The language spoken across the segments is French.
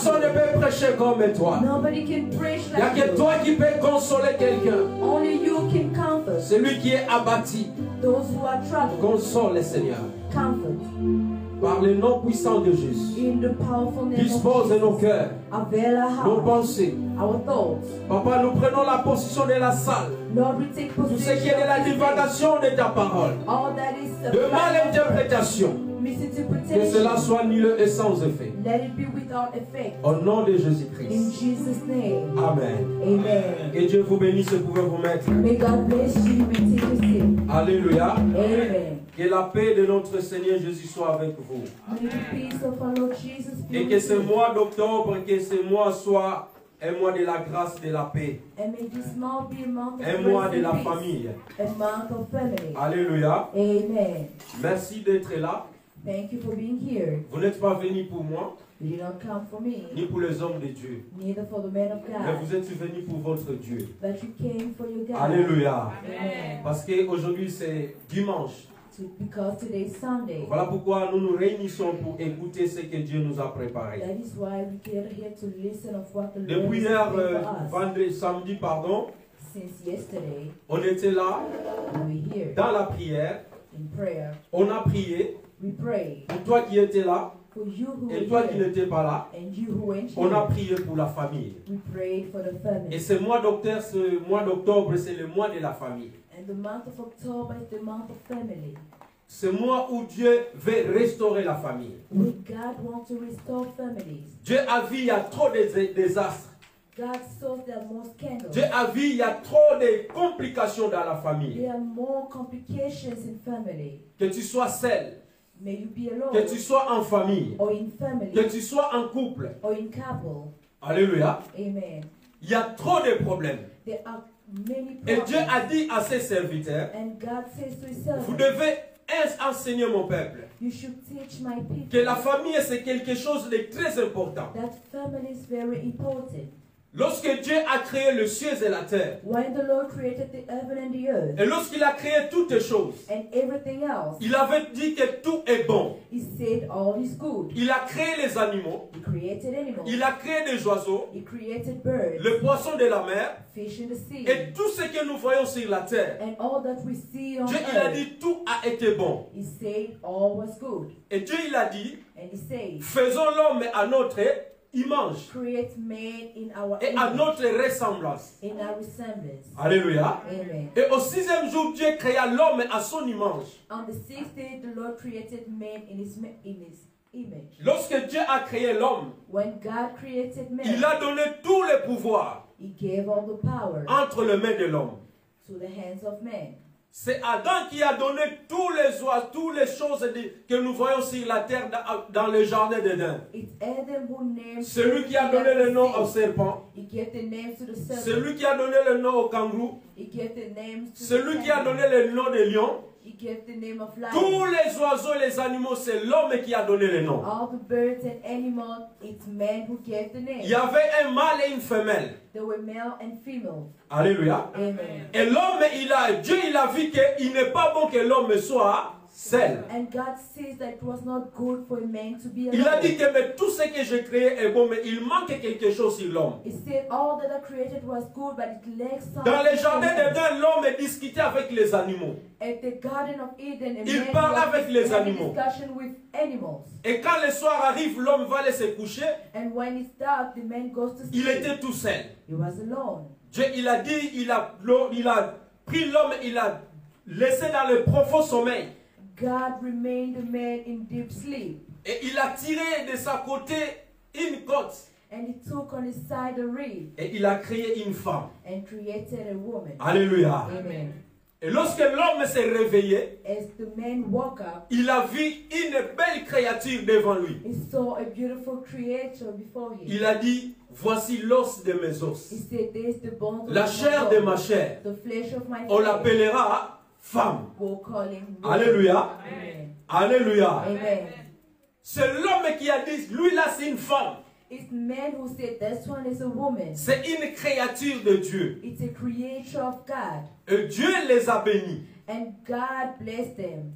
Personne ne peut prêcher comme toi. Nobody can preach Il n'y a like que you. toi qui peux consoler quelqu'un. Only you can comfort Celui qui est abattu. those who are troubled. Console le Seigneur. Comfort Par le nom puissant de Jésus. in the powerful name of Dispose nos Jesus. cœurs, Avail our nos hearts, pensées. our thoughts. Papa, nous prenons la position de la salle. Lord, we take Tout ce possession qui est de la of this day. divagation de ta parole. All that is De malinterprétation. Que misinterpretation. cela soit nul et sans effet. Let it be without effect. Au nom de In Jésus-Christ. Jesus' name. Amen. Amen. Que Dieu vous bénisse et pouvez vous mettre. May God bless you. You may take a seat. Alléluia. Amen. Que la paix de notre Seigneur Jésus soit avec vous. May the peace of our Lord Jesus be Et que with ce you. mois d'octobre, que ce mois soit un mois de la grâce de la paix. And may this month be a month of Un mois grace de la and peace. famille. A month of family. Alléluia. Amen. Merci d'être là. Thank you for being here. Vous n'êtes pas venus pour moi, You did not come for me, ni pour les hommes de Dieu. neither for the men of Mais God, vous êtes venus pour votre Dieu. but you came for your God. Alléluia. Amen. Parce qu'aujourd'hui c'est dimanche. Because today is Sunday. Voilà pourquoi nous nous réunissons pour écouter ce que Dieu nous a préparé. That is why we gather here to listen of what the Lord Depuis is hier, doing for us. vendredi, samedi, pardon, Since yesterday, on était là we were here dans la prière. in prayer. On a prié. We prayed Pour toi qui étais là for you who et were toi qui here n'étais pas là, and you who went on a here. prié pour la famille. We prayed for the Et family. ce mois d'octobre, c'est le mois de la famille. And the month of October is the month of family. Ce mois où Dieu veut restaurer la famille. When God wants to restore families, Dieu a vu, il y a trop de désastres. God saw there are more scandals. Dieu a vu, il y a trop de complications dans la famille. There are more complications in family. Que tu sois seul, May you be alone, que tu sois en famille, or in family, que tu sois en couple. or in couple. Alléluia. Amen. Il y a trop de problèmes. There are many Et problems. Dieu a dit à ses serviteurs, And God says to his vous servants, devez enseigner mon peuple you should teach my people que la famille c'est quelque chose de très important. that family is very important. Lorsque Dieu a créé le ciel et la terre, When the Lord created the heaven and the earth et lorsqu'il a créé toutes les choses, and everything else, il avait dit que tout est bon. he said all is good. Il a créé les animaux, He created animals. il a créé des oiseaux, He created birds, le poisson de la mer, fish in the sea, et tout ce que nous voyons sur la terre. and all that we see on Dieu, il a earth. dit tout a été bon. He said all was good. Et Dieu, il a dit, And he said, faisons l'homme à notre image create man in our et à image, notre ressemblance. in our resemblance. Alléluia. Amen. Et au sixième jour, Dieu créa l'homme à son image. On the sixth day, the Lord created man in his image. Lorsque Dieu a créé l'homme, When God created man, il a donné tous les pouvoirs he gave all the power entre les mains de l'homme. to the hands of man. C'est Adam qui a donné tous les oiseaux, toutes les choses que nous voyons sur la terre dans le jardin d'Éden. It's Adam who named Celui qui a donné le nom au serpent, He gave the names to the serpent. celui qui a donné le nom au kangourou, He gave the names to celui the qui a camel. donné le nom de lion. He gave the name of lion. Tous les oiseaux et les animaux, c'est l'homme qui a donné le nom. All the birds and animals, it's man who gave the name. Il y avait un mâle et une femelle. They were male and female. Alléluia. Amen. Et l'homme, Dieu, il a vu qu'il n'est pas bon que l'homme soit seul. And God says that it was not good for a man to be alone. Il a dit que mais tout ce que j'ai créé est bon, mais il manque quelque chose sur l'homme. He said all that I created was good, but it lacks something. Dans le jardin for man. d'Éden, l'homme discutait avec les animaux. At the Garden of Eden, a Il man parle was avec les having animaux. discussion with animals. Et quand le soir arrive, l'homme va aller se coucher. And when it's dark, the man goes to sleep. Il était tout seul. He was alone. Dieu, il a dit, il a pris l'homme, il a laissé dans le profond sommeil. God remained the man in deep sleep. Et il a tiré de sa côté une côte. And he took on his side a rib Et il a créé une femme. and created a woman. Alléluia. Amen. Et lorsque l'homme s'est réveillé, As the man woke up, il a vu une belle créature devant lui. he saw a beautiful creature before him. Il a dit, voici l'os de mes He os, said, "This is the bones of la my chair de bone, ma chair. the flesh of my On flesh." l'appellera femme. We'll call him woman. Alléluia. Amen. Alléluia. Amen. C'est l'homme qui a dit, lui là c'est une femme. It's the man who said, "This one is a woman." C'est une créature de Dieu. It's a creature of God. Et Dieu les a bénis. And God blessed them.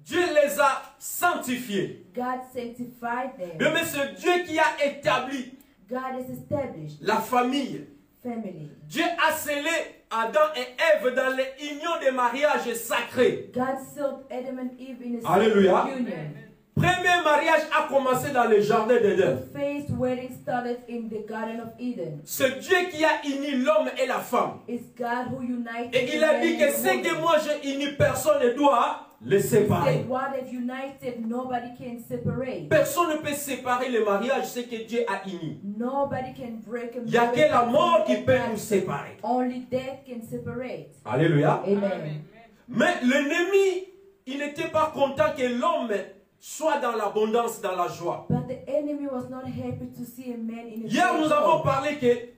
Dieu les a sanctifiés. God sanctified them. Mais c'est Dieu qui a établi God has established la famille. family. Dieu a scellé Adam et Ève dans l'union des mariages sacrés. God sealed Adam and Eve in a Alléluia. sacred union. Premier mariage a commencé dans le jardin d'Éden. The first wedding started in the Garden of Eden. C'est Dieu qui a uni l'homme et la femme. It's God who united Et il a dit que ce que moi j'ai uni, personne ne doit le séparer. What have united, nobody can separate. Personne ne peut séparer le mariage, ce que Dieu a uni. Nobody can break a Il n'y a que la mort qui peut nous séparer. Only death can separate. Alléluia. Amen. Mais l'ennemi, il n'était pas content que l'homme soit dans l'abondance, dans la joie. But the enemy was not happy to see a man in a Hier, nous joy. avons parlé que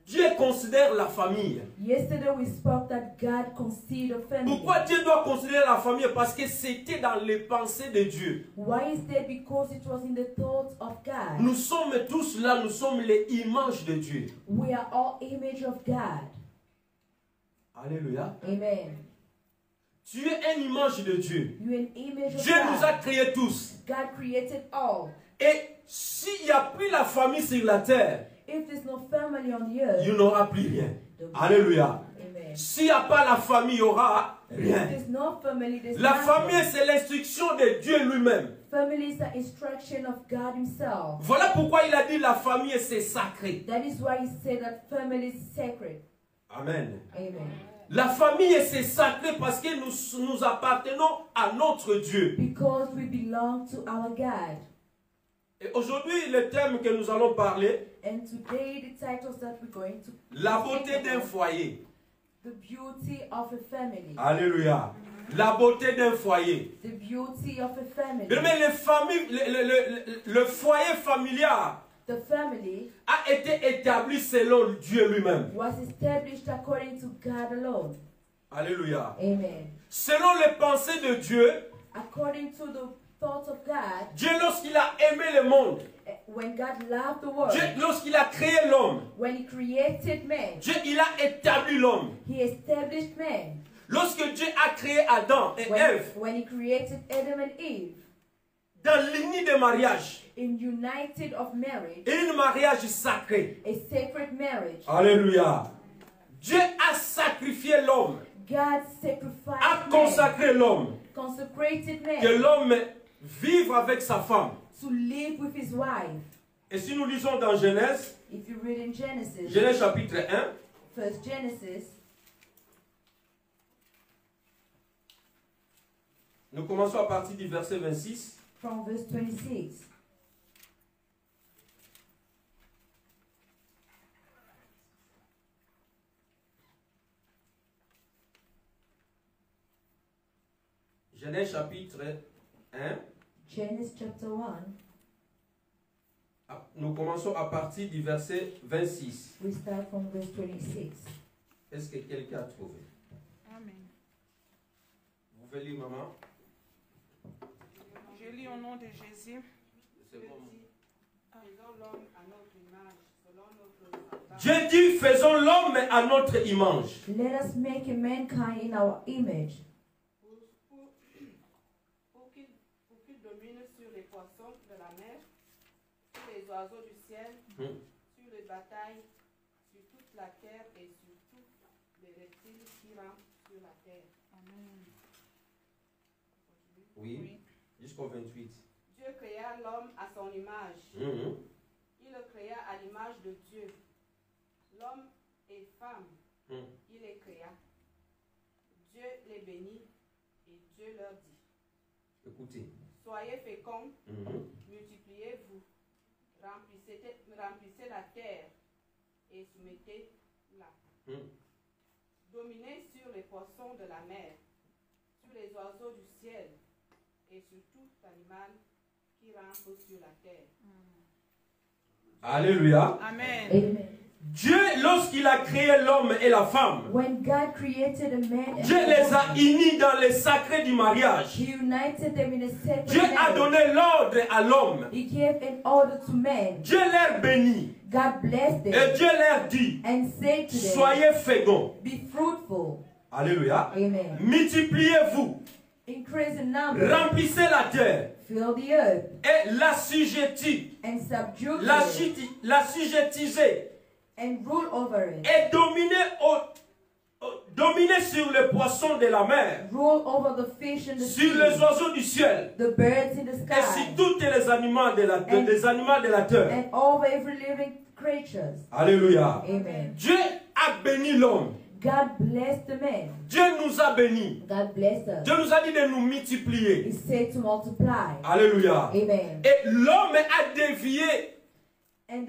Dieu considère la famille. Yesterday we spoke that God considered family. Pourquoi Dieu doit considérer la famille? Parce que c'était dans les pensées de Dieu. Why is that? Because it was in the thoughts of God. Nous sommes tous là, nous sommes les images de Dieu. We are all image of God. Alléluia. Amen. Tu es une image de Dieu. You are an image of Dieu nous a God. créés tous. God created all. Et s'il n'y a plus la famille sur la terre, If there's no family on the earth, il n'y aura plus rien. Alléluia. Amen. S'il n'y a pas la famille, il n'y aura If rien. there's no family, there's La nothing. famille, c'est l'instruction de Dieu lui-même. Family is the instruction of God Himself. Voilà pourquoi il a dit la famille, c'est sacré. That is why He said that family is sacred. Amen. Amen. La famille, c'est sacré parce que nous appartenons à notre Dieu. Because we belong to our God. Et aujourd'hui, le thème que nous allons parler, And today the titles that we're going to la beauté d'un foyer. the beauty of a family. Alléluia. La beauté d'un foyer. The beauty of a family. Mais le foyer familial The family a été établi selon Dieu lui-même. was established according to God alone. Alléluia. Amen. Selon les pensées de Dieu, According to the thoughts of God, Dieu, lorsqu'il a aimé le monde, when God loved the world, Dieu, lorsqu'il a créé l'homme, when He created man, Dieu, il a établi l'homme. He established man. Lorsque Dieu a créé Adam et Ève, When He created Adam and Eve, dans l'union de mariage, in united of marriage, et un mariage sacré. a sacred marriage, Alléluia. Dieu a sacrifié l'homme, God sacrificed a man, consacré l'homme, consecrated que man l'homme vive avec sa femme. to live with his wife. Et si nous lisons dans Genèse, If you read in Genesis, Genèse chapitre 1, first Genesis, nous commençons à partir du verset 26. from verse 26. Genèse chapitre 1, Genesis chapter 1, nous commençons à partir du verset 26. we start from verse 26. Est-ce que quelqu'un a trouvé? Amen. Vous pouvez lire, maman? Je lis au nom de Jésus. C'est bon. Faisons l'homme à notre image, selon notre semblance. Dieu dit, faisons l'homme à notre image. Let us make a mankind in our image, Pour qu'il domine sur les poissons de la mer, sur les oiseaux du ciel, sur les batailles, sur toute la terre et sur tous les reptiles qui rampent sur la terre. Amen. Oui, jusqu'au 28. Dieu créa l'homme à son image. Il le créa à l'image de Dieu. L'homme et femme, il les créa. Dieu les bénit et Dieu leur dit: Écoutez. Soyez féconds, multipliez-vous, remplissez la terre et soumettez-la. Dominez sur les poissons de la mer, sur les oiseaux du ciel et sur tout animal qui rampe sur la terre. Alléluia. Amen. amen. Dieu, lorsqu'il a créé l'homme et la femme, When God created a man and Dieu a les a woman, unis dans le sacré du mariage. He united them in a sacred Dieu a marriage. donné l'ordre à l'homme. He gave an order to man. Dieu leur bénit. God blessed them Et Dieu leur dit, and said to them, soyez féconds. be fruitful. Alléluia. Amen. Multipliez-vous. Increase in number. Remplissez la terre. Fill the earth. Et l'assujettir. And subdue it. L'assujettiser. And rule over it. Et dominer sur les poissons de la mer. Rule over the fish in the sea. Sur les oiseaux du ciel. The birds in the sky. Et sur tous les animaux de la terre. And over every living creature. Alléluia. Amen. Dieu a béni l'homme. God blessed the man. Dieu nous a bénis. God blessed us. Dieu nous a dit de nous multiplier. He said to multiply. Alléluia. Amen. Et l'homme a dévié And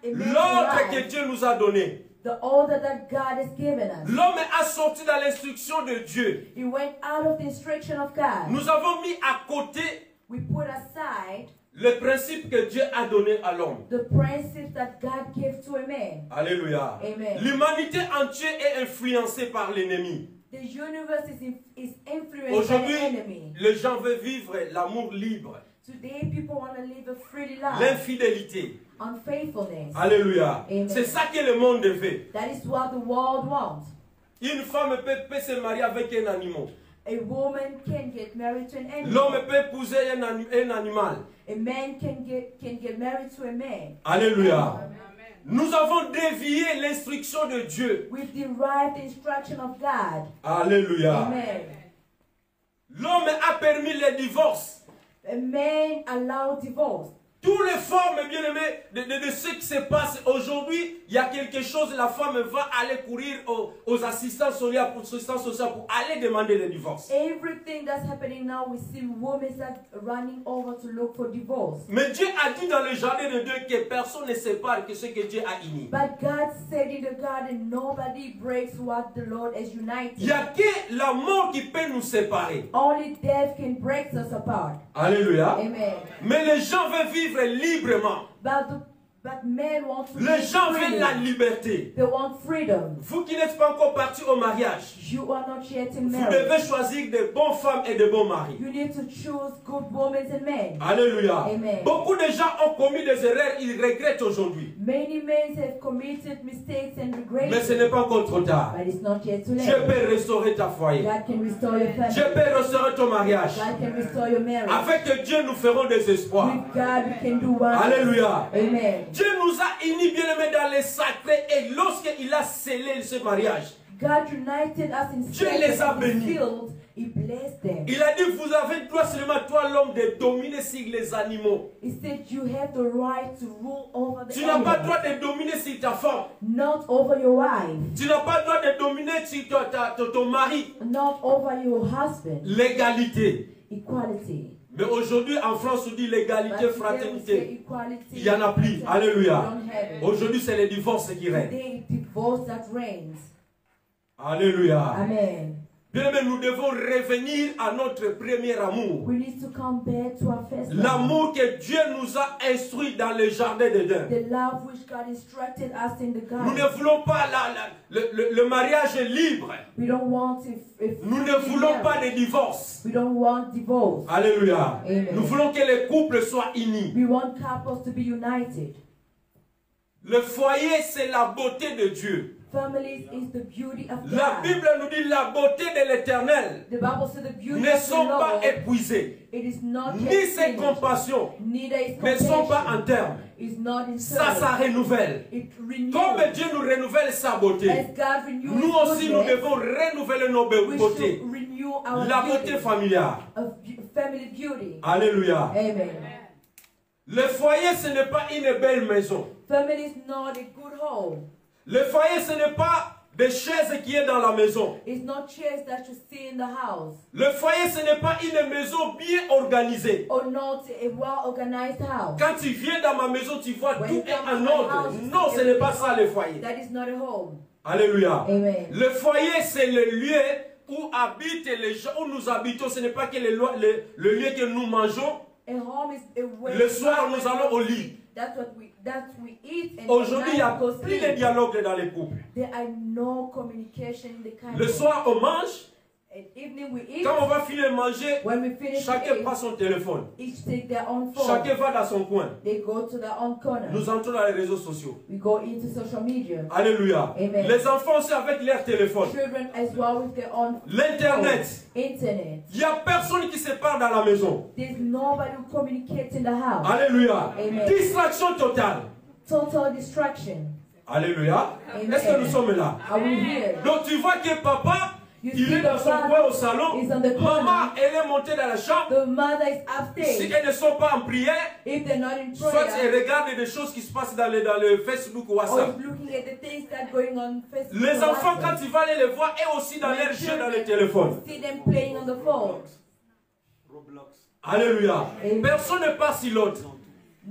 l'ordre que Dieu nous a donné. The order that God has given us. L'homme a sorti dans l'instruction de Dieu. He went out of the instruction of God. Nous avons mis à côté We put aside le principe que Dieu a donné à l'homme. the principles that God gave to a man. Alléluia. Amen. L'humanité entière est influencée par l'ennemi. The universe is influenced by the Aujourd'hui, enemy. les gens veulent vivre l'amour libre, Today, people want to live a free life. l'infidélité. Unfaithfulness. Alléluia. Amen. C'est ça que le monde veut. That is what the world wants. Une femme peut se marier avec un animal. A woman can get married to an animal. L'homme peut épouser un animal. A man can get married to a man. Alléluia. Amen. Nous avons dévié l'instruction de Dieu. We've derived the instruction of God. Alléluia. Amen. L'homme a permis le divorce. A man allowed divorce. Toutes les formes, bien aimés, de ce qui se passe aujourd'hui, il y a quelque chose, la femme va aller courir aux assistants sociaux pour aller demander le divorce. Everything that's happening now, we see women that running over to look for divorce. Mais Dieu a dit dans le jardin de Dieu que personne ne sépare que ce que Dieu a uni. But God said in the garden, nobody breaks what the Lord has united. Il n'y a que la mort qui peut nous séparer. Only death can break us apart. Alléluia. Amen. Mais les gens veulent vivre librement. But men want to Les live gens veulent freely. la liberté. They want freedom. Vous qui n'êtes pas encore partis au mariage, You are not yet in vous marriage. devez choisir de bonnes femmes et de bons maris. You need to choose good women and men. Alléluia. Amen. Beaucoup de gens ont commis des erreurs, ils regrettent aujourd'hui. Many men have committed mistakes and regret. Mais ce n'est pas encore trop tard. But it's not yet too late. Dieu peut restaurer ta foyer. God can restore your family. Dieu peut restaurer ton mariage. God can restore your marriage. Avec Dieu, nous ferons des espoirs. With God, we can do wonders. Alléluia. Amen. Dieu nous a unis bien aimés dans les sacrés et lorsqu'il a scellé ce mariage, God united us in Dieu sacred les a and bénis. filled. He blessed them. il a dit, vous avez droit seulement, toi l'homme, de dominer sur les animaux. He said you have the right to rule over the Tu n'as pas le animals, droit de dominer sur ta femme. not over your wife, Tu n'as pas le droit de dominer sur ton mari. not over your husband. L'égalité. Equality. Mais aujourd'hui, en France, on dit l'égalité, But today we say fraternité. equality. Il n'y en a plus. Alléluia. We don't have it. Aujourd'hui, c'est le divorce qui règne. Today, divorce that reigns. Alléluia. Amen. Bien aimé, nous devons revenir à notre premier amour. We need to come back to our first love. L'amour que Dieu nous a instruit dans le jardin d'Éden. The love which God instructed us in the Nous ne garden. voulons pas le mariage libre. We don't want Nous ne voulons pas de divorce. We don't want divorce. Alléluia. Amen. Nous voulons que les couples soient unis. We want couples to be united. Le foyer, c'est la beauté de Dieu. Families is the beauty of La God. Bible nous dit la beauté de l'Éternel The Bible says the beauty ne of the sont pas Lord, épuisées. it is not Ni yet ses finished. compassions Neither is ne sont pas en compassion. termes. It's not in Ça service. renouvelle. It renews. Comme Dieu nous renouvelle sa beauté, As God renews nous His aussi nous goodness, devons renouveler nos we beautés. should renew our La beauté beauty familiale. of family beauty. Alléluia. Amen. Le foyer, ce n'est pas une belle maison. Family is not a good home. Le foyer, ce n'est pas des chaises qui est dans la maison. It's not chairs that you see in the house. Le foyer, ce n'est pas une maison bien organisée. Or not a well-organized house. Quand tu viens dans ma maison, tu vois When tout you est come to en my ordre. house, Non, ce n'est pas ça le foyer. That is not a home. Alléluia. Amen. Le foyer, c'est le lieu où habitent les gens, où nous habitons. Ce n'est pas que le lieu que nous mangeons. A home is a way. Le soir, nous allons au lit. That's what we eat. And Aujourd'hui, il n'y a go plus sleep. de dialogue dans les couples. There are no communication in the kind Le of soir, on mange. At evening we eat. Quand on va finir de manger, When we finish to chacun eat, prend son téléphone. each take their own phone. Chacun va dans son coin. They go to their own corner. Nous entrons dans les réseaux sociaux. We go into social media. Alléluia. Amen. Les enfants aussi avec leur téléphone. Children as well with their own L'internet. phone. Internet. Il n'y a personne qui se parle dans la maison. There's nobody who communicates in the house. Alléluia. Amen. Distraction totale. Total distraction. Alléluia. Amen. Est-ce que nous sommes là? Are we here? Donc tu vois que papa, You il see est dans the son father coin au salon. is on the corner. Maman, elle est montée dans la chambre. The mother is Si upstairs. elles ne sont pas en prière, If they're not in soit prayer, elles regardent des choses qui se passent dans le Facebook ou or WhatsApp. is looking at the things that are going on Facebook. Les or enfants, WhatsApp. quand ils vont aller les voir, eux aussi dans leur jeu dans le téléphone. See them playing on the phone. Alléluia. Amen. Personne ne passe sur l'autre.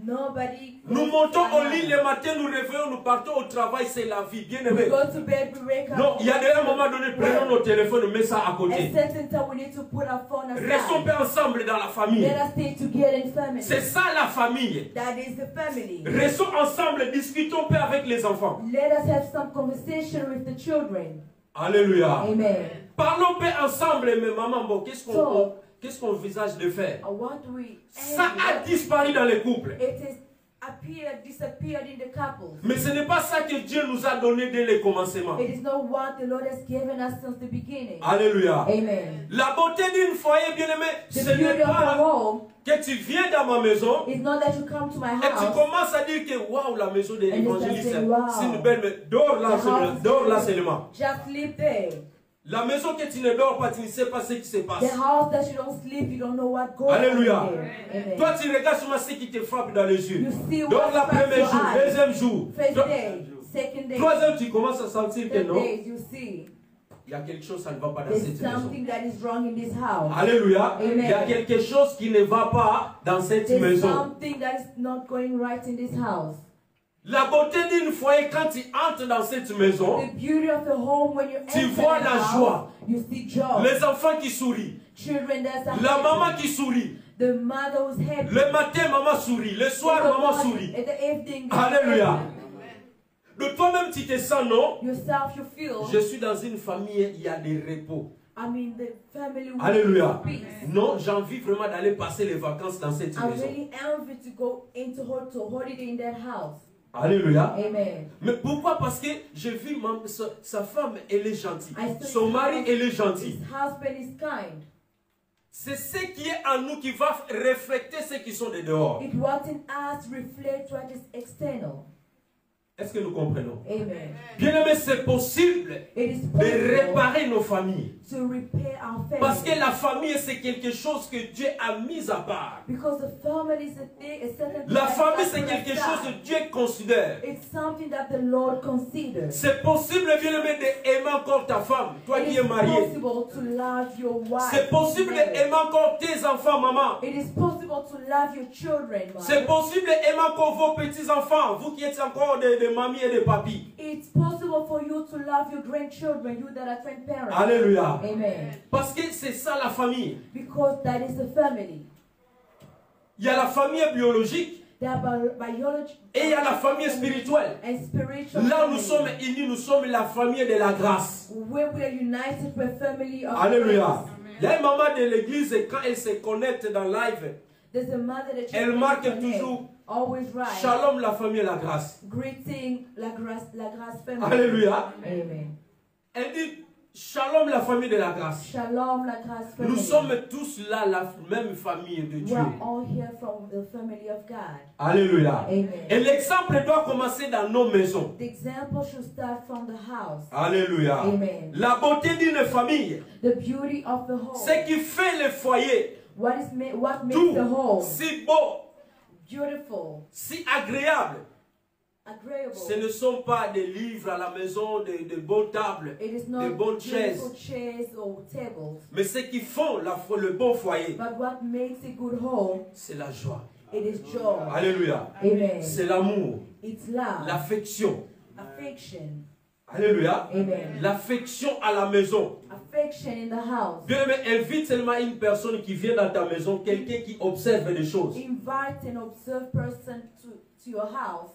Nobody. Nous montons au lit le matin, nous réveillons, nous partons au travail, c'est la vie. Bien We aimé. go to bed, we wake up. Non, il y a un moment donné, prenons nos téléphones, mets ça à At côté. certain time, we need to put our phone Restons aside. pas ensemble dans la famille. Let us stay together in family. C'est ça la famille. That is the family. Restons ensemble, discutons pas avec les enfants. Let us have some conversation with the children. Alléluia. Amen. Parlons pas ensemble, mais maman, bon, qu'est-ce qu'on envisage de faire? What do we Ça a disparu dans les couples. It is disappeared in the couples. Mais ce n'est pas ça que Dieu nous a donné dès le commencement. It is not what the Lord has given us since the beginning. Alléluia. Amen. La beauté d'une foyer, bien-aimé, ce The n'est beauty of a pas home que tu viens dans ma maison is not that you come to my et tu house commences à dire que waouh, la maison de And you l'évangéliste, start saying, wow. c'est une belle maison. Dors là seulement. just live there. La maison que tu ne dors pas, tu ne sais pas ce qui se passe. The house that you don't sleep, you don't know what goes Alléluia. on there. Amen. Toi, tu regardes seulement ce qui te frappe dans les yeux. You see Donc, what la strikes premier your jour, eyes. deuxième jour, First day, second day, troisième, tu commences à sentir que third non, days, you see il y a quelque chose, ça ne va pas dans there's cette maison. something that is wrong in this house. Alléluia. Amen. Il y a quelque chose qui ne va pas dans cette There's maison. something that is not going right in this house. La beauté d'une foyer, quand tu entres dans cette maison, The beauty of the home when you tu enter vois the la house, joie. you see joy. Les enfants qui sourient, Children that are la happy. maman qui sourit, The mother who's happy. le matin maman sourit, le soir In the maman morning, sourit. in the evening, Alléluia. De toi-même tu te sens non, yourself you feel. je suis dans une famille, il y a des repos. I mean the family will Alléluia. be at peace. Non, j'ai envie vraiment d'aller passer les vacances dans cette I maison. really envy to go into holiday in that house. Alléluia. Amen. Mais pourquoi? Parce que j'ai vu sa femme, elle est gentille. I saw Son his mari, house- elle est gentil. His husband is kind. C'est ce qui est en nous qui va refléter ceux qui sont de dehors. It what in us reflects what is external. Est-ce que nous comprenons? Amen. Bien aimé, c'est possible It is de possible réparer nos familles. to repair our family. Parce que la famille, c'est quelque chose que Dieu a mis à part. Because the family is a certain La thing famille, that's c'est set quelque aside. chose que Dieu considère. It's something that the Lord considers. C'est possible, bien aimé, d'aimer encore ta femme, toi qui It es is marié. possible to love your wife. C'est possible d'aimer encore tes enfants, maman. It is possible to love your children, C'est mother. possible d'aimer encore vos petits-enfants, vous qui êtes encore des mamies et des papis. It's possible for you to love your grandchildren, you that are grandparents. Alléluia. Amen. Parce que c'est ça la famille. Because that is the family. Il y a la famille biologique There are biology et il y a la famille spirituelle. and spiritual Là où nous family. sommes unis, nous sommes la famille de la grâce. Where we are united, we're family of Alléluia. grace. Il y a une maman de l'église et quand elle se connecte dans live, There's a mother that elle marque connect, toujours always right. Shalom la famille et la grâce. Greeting la grâce family. Alléluia. Amen. Elle dit Shalom la famille de la grâce. Shalom la grâce family. Nous sommes tous là la même famille de We Dieu. are all here from the family of God. Alléluia. Amen. Et l'exemple doit commencer dans nos maisons. The example should start from the house. Alléluia. Amen. La beauté d'une famille, The beauty of the home. ce qui fait le foyer, What makes tout the home si beau, beautiful, si agréable. agreeable. Ce ne sont pas des livres à la maison, de bonnes tables, It is de not bonnes beautiful chaises. chairs or tables, Mais ce qui font le bon foyer, but what makes a good home, c'est la joie. it is joy. Alléluia. Amen. C'est l'amour, It's love, l'affection. affection. Alléluia. Amen. L'affection à la maison. Affection in the house. Bien aimé, invite seulement une personne qui vient dans ta maison, quelqu'un qui observe des choses. Invite an observed person to your house.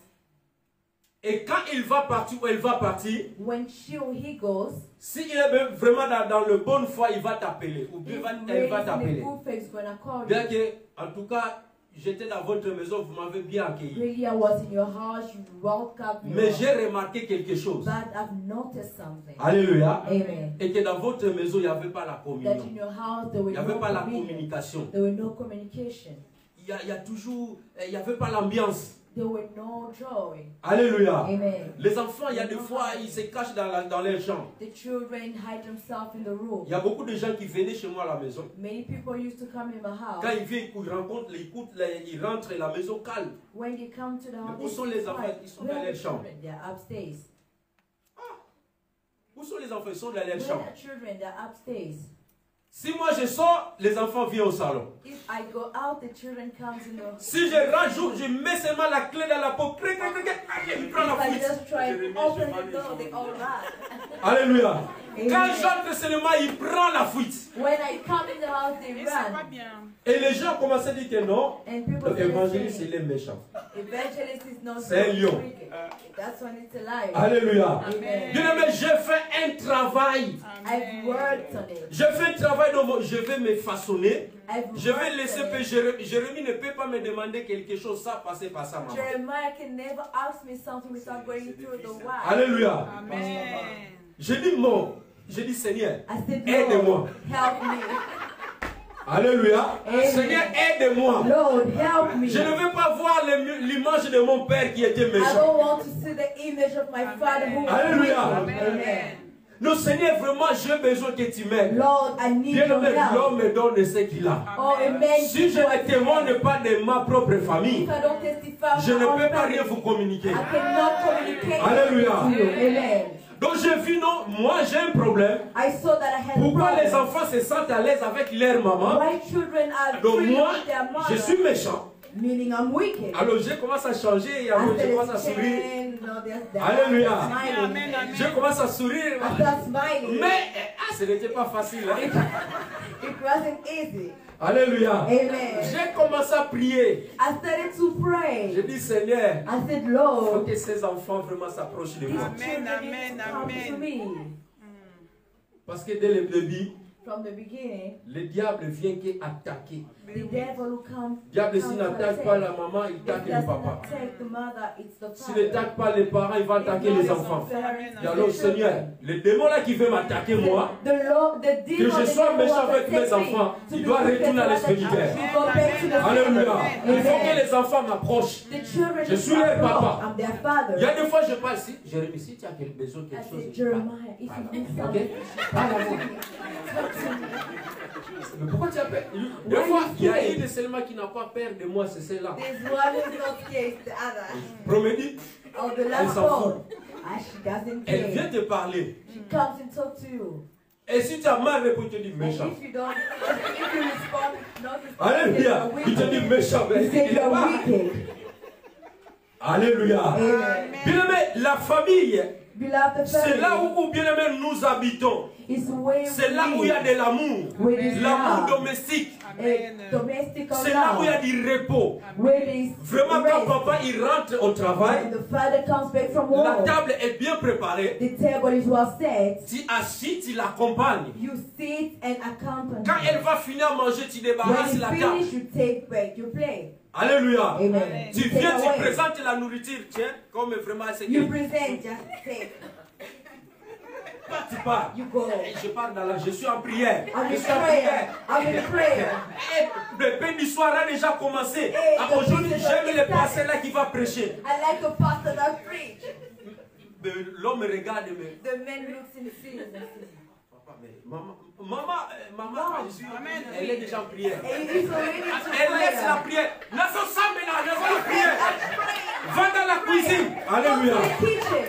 Et quand il va partir ou elle va partir, when she or he goes, s'il est vraiment dans le bonne foi, il va t'appeler. Ou bien if elle va raised in a t'appeler. good faith, gonna call Bien you. que, en tout cas, j'étais dans votre maison, vous m'avez bien accueilli. Really, I was in your house, you welcomed me. Mais j'ai remarqué quelque chose. But I've noticed something. Alléluia. Amen. Et que dans votre maison, il n'y avait pas la That in communion. your house there Il n'y were avait no pas la communion. communication. There were no communication. Il y a toujours, il n'y avait pas l'ambiance. There were no joy. Alléluia. Amen. Les enfants, il y a des fois, ils se cachent dans les champs. The children hide themselves in the room. Il y a beaucoup de gens qui venaient chez moi à la maison. Many people used to come in my house. Quand ils viennent, ils rencontrent, ils rentrent et la maison calme. When they come to the house, Où sont les enfants? Ils sont dans les chambres. They're upstairs. Où sont les enfants? Ils sont dans les Where chambres. are children? They're upstairs. Si moi je sors, les enfants viennent au salon. If I go out, the children comes in the. Si je rajoute, je mets seulement la clé dans la porte. Il prend la If I fuite. just try and open the door, they all run. Alléluia. Amen. Quand j'entre seulement, il prend la fuite. When I come in the house, they Et c'est pas run. bien. Et les gens commencent à dire que non, And people say, l'évangéliste il est méchant. evangelist is not C'est un lion. wicked. That's when it's a lie. Alléluia. Amen. Bien aimé, j'ai fait un travail. I've worked on it. Je fais un travail dont je vais me façonner. I've Je vais worked laisser on it. Jérémie ne peut pas me demander quelque chose, ça passer par sa maman. Jeremiah can never ask me something without going through the why. Alléluia. Amen. Je dis non. Je dis Seigneur, I said, aide-moi. Lord, help me. Alléluia. Amen. Seigneur, aide-moi. Lord, help me. Je ne veux pas voir l'image de mon père qui était I méchant. don't want to see the image of my father who was Alléluia. wicked. Amen. Non, Seigneur, vraiment, j'ai besoin que tu m'aides. Lord, I need Bien your aimé, help. l'homme me donne ce qu'il a. Oh, amen. Si je ne témoigne pas de ma propre famille, If I don't testify je ne my own peux pas family, rien vous communiquer. I cannot communicate Alléluia. to you. Amen. Donc j'ai vu, non, moi j'ai un problème. I saw that I had a Pourquoi problem. les enfants se sentent à l'aise avec leur maman? Why children are Donc free moi, with their je mother, suis méchant. meaning I'm wicked. Alors je commence à changer et alors je commence à sourire. Alléluia. Amen, amen. Je commence à sourire. I start smiling. Mais ce n'était pas facile. Hein? It wasn't easy. Alléluia. Amen. J'ai commencé à prier. I started to pray. Je dis Seigneur, I said, il faut Lord, que ces enfants vraiment s'approchent de these moi. children Amen, need to amen, come to amen. me. Parce que dès le début, From the beginning, le diable vient qu'attaquer. the devil will come. Le diable, s'il come to n'attaque attack. pas la maman, il It attaque le doesn't papa. attack the mother, it's the S'il father. n'attaque pas les parents, il va attaquer It's les not enfants. the parents, Amen. Et alors, the children. Seigneur, le démon là qui veut m'attaquer, moi, The que je sois méchant avec mes enfants, il doit retourner à l'espérituel. Alléluia. Il faut que les enfants m'approchent. Je suis leur papa. I'm their father. Il y a des fois, je parle ici. Jérémie, si tu as besoin de I quelque chose, said, je parle. Jeremiah, if you need Ok? something, Parle à moi. talk to me. Mais pourquoi tu as peur? Des fois, il y a une seulement qui n'a pas peur de moi, c'est celle-là. There's one who's not scared, the other. Promets-dit, Oh, the elle last s'en fout. one. Ah, she doesn't Elle vient care. te parler. She comes and talks to you. Et si tu as mal répondu, tu te dis And méchant. if you don't, if you respond, not respond, Alléluia. Il te dit méchant. Mais you say il est you're pas. wicked. Alléluia. Amen. Bien aimé, la famille, Beloved c'est là family où bien aimé nous habitons. is where C'est là où il y a de l'amour. Where there's L'amour love. domestique. Amen. Domestic C'est là où il y a love. du repos. Where there's Vraiment, quand rest. papa il rentre au travail, When the father comes back from la work, table est bien préparée. the table is well set. Tu assis, tu l'accompagnes. You sit and accompany. Quand elle va finir à manger, tu débarrasses When la you table. finish, you take back your plate. Alléluia. Amen. Tu You take viens, tu away. présentes la nourriture, tiens, comme vraiment c'est You que present, just take. tu pars. You go. Et je pars dans la, je suis en prière. I'm Je in suis en prayer. prière. I'm in prayer. Et le pain du soir a déjà commencé. Hey, Ah, the aujourd'hui, business j'aime is le started. pasteur là qui va prêcher. I like a pastor that preach. Mais l'homme me regarde, mais The man looks and sees and says, papa, mais maman, je suis, Amen. elle est déjà en prière. "Hey, he's already to Elle laisse la prayer. prière. Laisse ensemble là, laisse la prière. I'm praying. Va dans la cuisine. Go to Alléluia. the kitchen.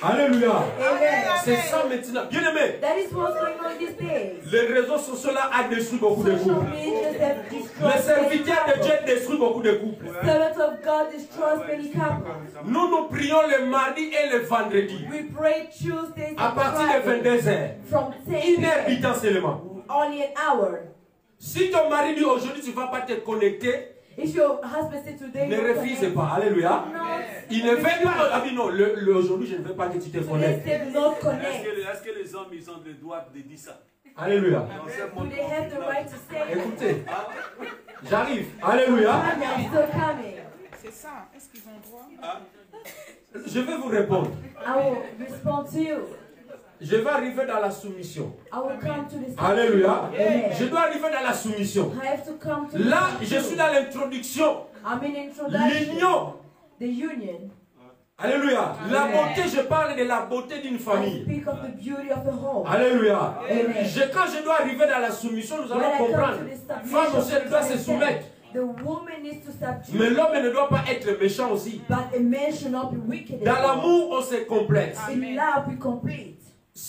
Alléluia. Amen. C'est ça maintenant. Bien aimé. That is what's going on these days. Les réseaux sociaux là ont détruit beaucoup de Social couples. media have Les destroyed serviteurs de many Dieu couples. détruisent beaucoup de couples. Servants of God destroys many couples. Nous prions le mardi et le vendredi. We pray Tuesdays À and partir de Fridays 22h. from 10 Une heure du p.m. temps seulement. Only an hour. Si ton mari dit aujourd'hui tu ne vas pas te connecter, If your husband said today, Ne refuse pas. Alléluia. Il ne veut pas. Ah oui, non, aujourd'hui, je ne veux pas que tu te connectes. Est-ce que les hommes, ils ont le droit de dire ça? Alléluia. Do they have the right to say it? Écoutez, j'arrive. Alléluia. I'm still coming. C'est ça. Est-ce qu'ils ont droit? Je vais vous répondre. I will respond to you. Je vais arriver dans la soumission. I will come to this. Alléluia. Amen. Je dois arriver dans la soumission. I have to come to Là, this. je suis dans l'introduction. I'm in introduction. L'union. The union. Alléluia. La Amen. beauté, je parle de la beauté d'une I famille. speak of the beauty of the home. Alléluia. Amen. Quand je dois arriver dans la soumission, nous When allons I come comprendre. to this Femme aussi, elle doit se soumettre. the woman needs to subdue. Mais l'homme ne doit pas être méchant aussi. But a man should not be wicked. Dans l'amour, on se complète. In love, we complete.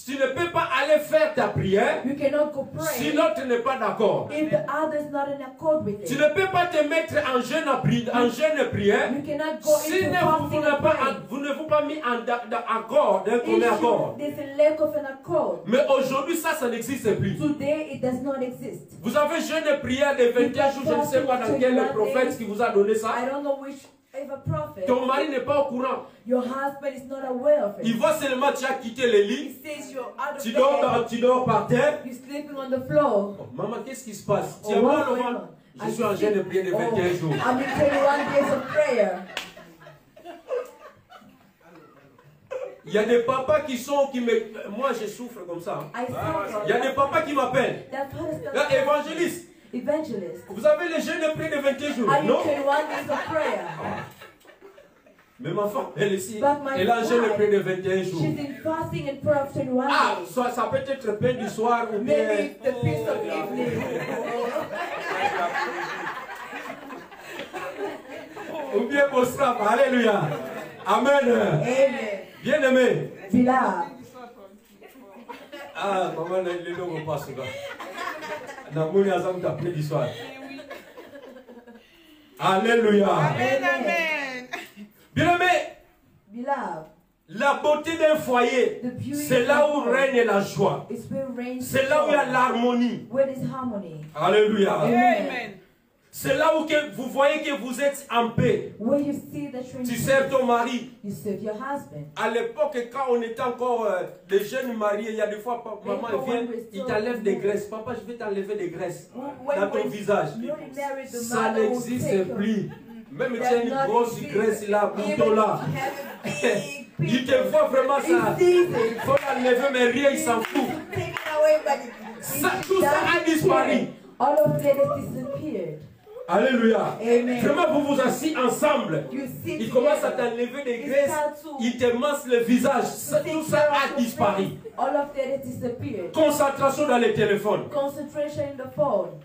Tu ne peux pas aller faire ta prière, You cannot go pray si l'autre n'est pas d'accord. if the other is not in accord with Tu it. ne peux pas te mettre en jeûne prière You cannot go si into fasting and praying. vous ne vous pas mis en accord, d'un commun accord. There's a lack of an accord. Mais aujourd'hui, ça n'existe plus. Today, it does not exist. Vous avez jeûne prière de 21 jours, je ne sais pas dans quel prophète qui vous a donné ça. I don't know which ever prophet. Ton mari n'est pas au courant. Your husband is not aware of it. Il voit seulement tu as quitté le He lit, says you're out of tu dors par terre. bed. You're sleeping on the floor. Oh, maman, qu'est-ce qui se passe? Tu Oh, as mal what's au going ventre? on? Je suis en jeûne prière de 21 jours. I'm in 21 days of prayer. Il y a des papas qui me... Moi, je souffre comme ça. Hein. I suffer. Il y a des papas qui m'appellent. That's what it's Là, évangéliste, Evangelist. vous avez les jeûnes de prière de 21 jours, I need non? 21 days of prayer. Mais ma femme, elle ici, But my elle a un jeûne de wife, prière de 21 jours. She's in fasting and prayer of 21 Ah, days. ça peut être pain du soir ou bien... Maybe the feast of evening. Ou bien Bostrap, alléluia. Amen. Amen. Bien aimé. Beloved. Ah, maman, les noms vont pas souvent. Namouni Azam t'a appelé du soir. Alléluia. Amen. Bien aimé, Beloved. la beauté d'un foyer, The beauty c'est là où of God règne la joie. is where reigns C'est là où il y a joy. l'harmonie. Where there's harmony. Alléluia. Amen. C'est là où vous voyez que vous êtes en paix. Where you see that you're in Tu peace. sers ton mari. You serve your husband. À l'époque, quand on était encore des jeunes mariés, il y a des fois, maman elle vient, il t'enlève des graisses. Papa, je vais t'enlever des graisses dans ton visage. Newly married, the Ça mother will take n'existe you. plus. Même tu as There's une not grosse exist. graisse là, Even bouton là. if you have a big Il te voit vraiment ça. He sees it. Il faut l'enlever, mais rien, il s'en fout. Take it away, but Ça, tout ça a disparu. All of that has disappeared. Alléluia. Amen. Vraiment, vous vous asseyez ensemble. You sit Il commence à together. t'enlever des He graisses. starts to Il te masse le visage. Tout ça a disparu. All of that has disappeared. Concentration dans les téléphones. Concentration in the phone.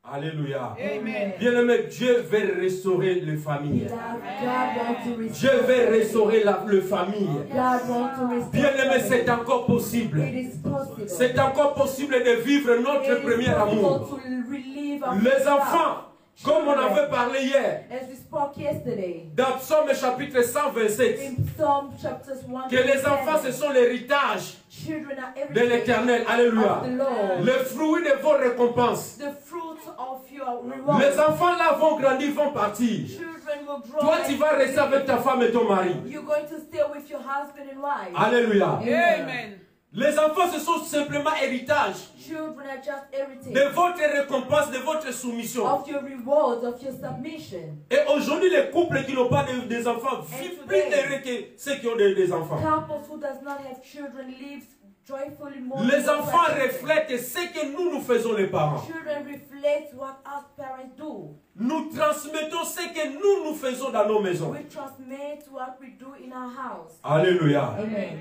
Alléluia. Amen. Bien-aimé, Dieu veut restaurer les familles. Beloved, God wants to restore. Dieu veut restaurer les familles. God wants to restore. Bien-aimé, c'est family. encore possible. It is possible. C'est encore possible de vivre notre It is premier possible amour. to relieve our Les first love. enfants, comme on avait parlé hier, As we spoke yesterday, dans Psaume chapitre 127, in Psalm chapters 1 que les enfants, ce sont l'héritage children are de everything l'Éternel. Alléluia. of the Lord. Le fruit de vos récompenses. The fruit of your reward. Les enfants là vont grandir, vont partir. Children will grow. Toi, tu vas rester avec ta femme et ton mari. You're going to stay with your husband and wife. Alléluia. Amen. Les enfants, ce sont simplement héritage Children are just heritage de votre récompense, de votre soumission. of your rewards, of your submission. Et aujourd'hui, les couples qui n'ont pas des enfants vivent plus heureux que ceux qui ont des enfants. Couples who does not have children live joyfully more. Les than enfants children. reflètent ce que nous faisons les parents. Children reflect what us parents do. Nous transmettons ce que nous faisons dans nos maisons. We transmit what we do in our house. Alléluia. Amen.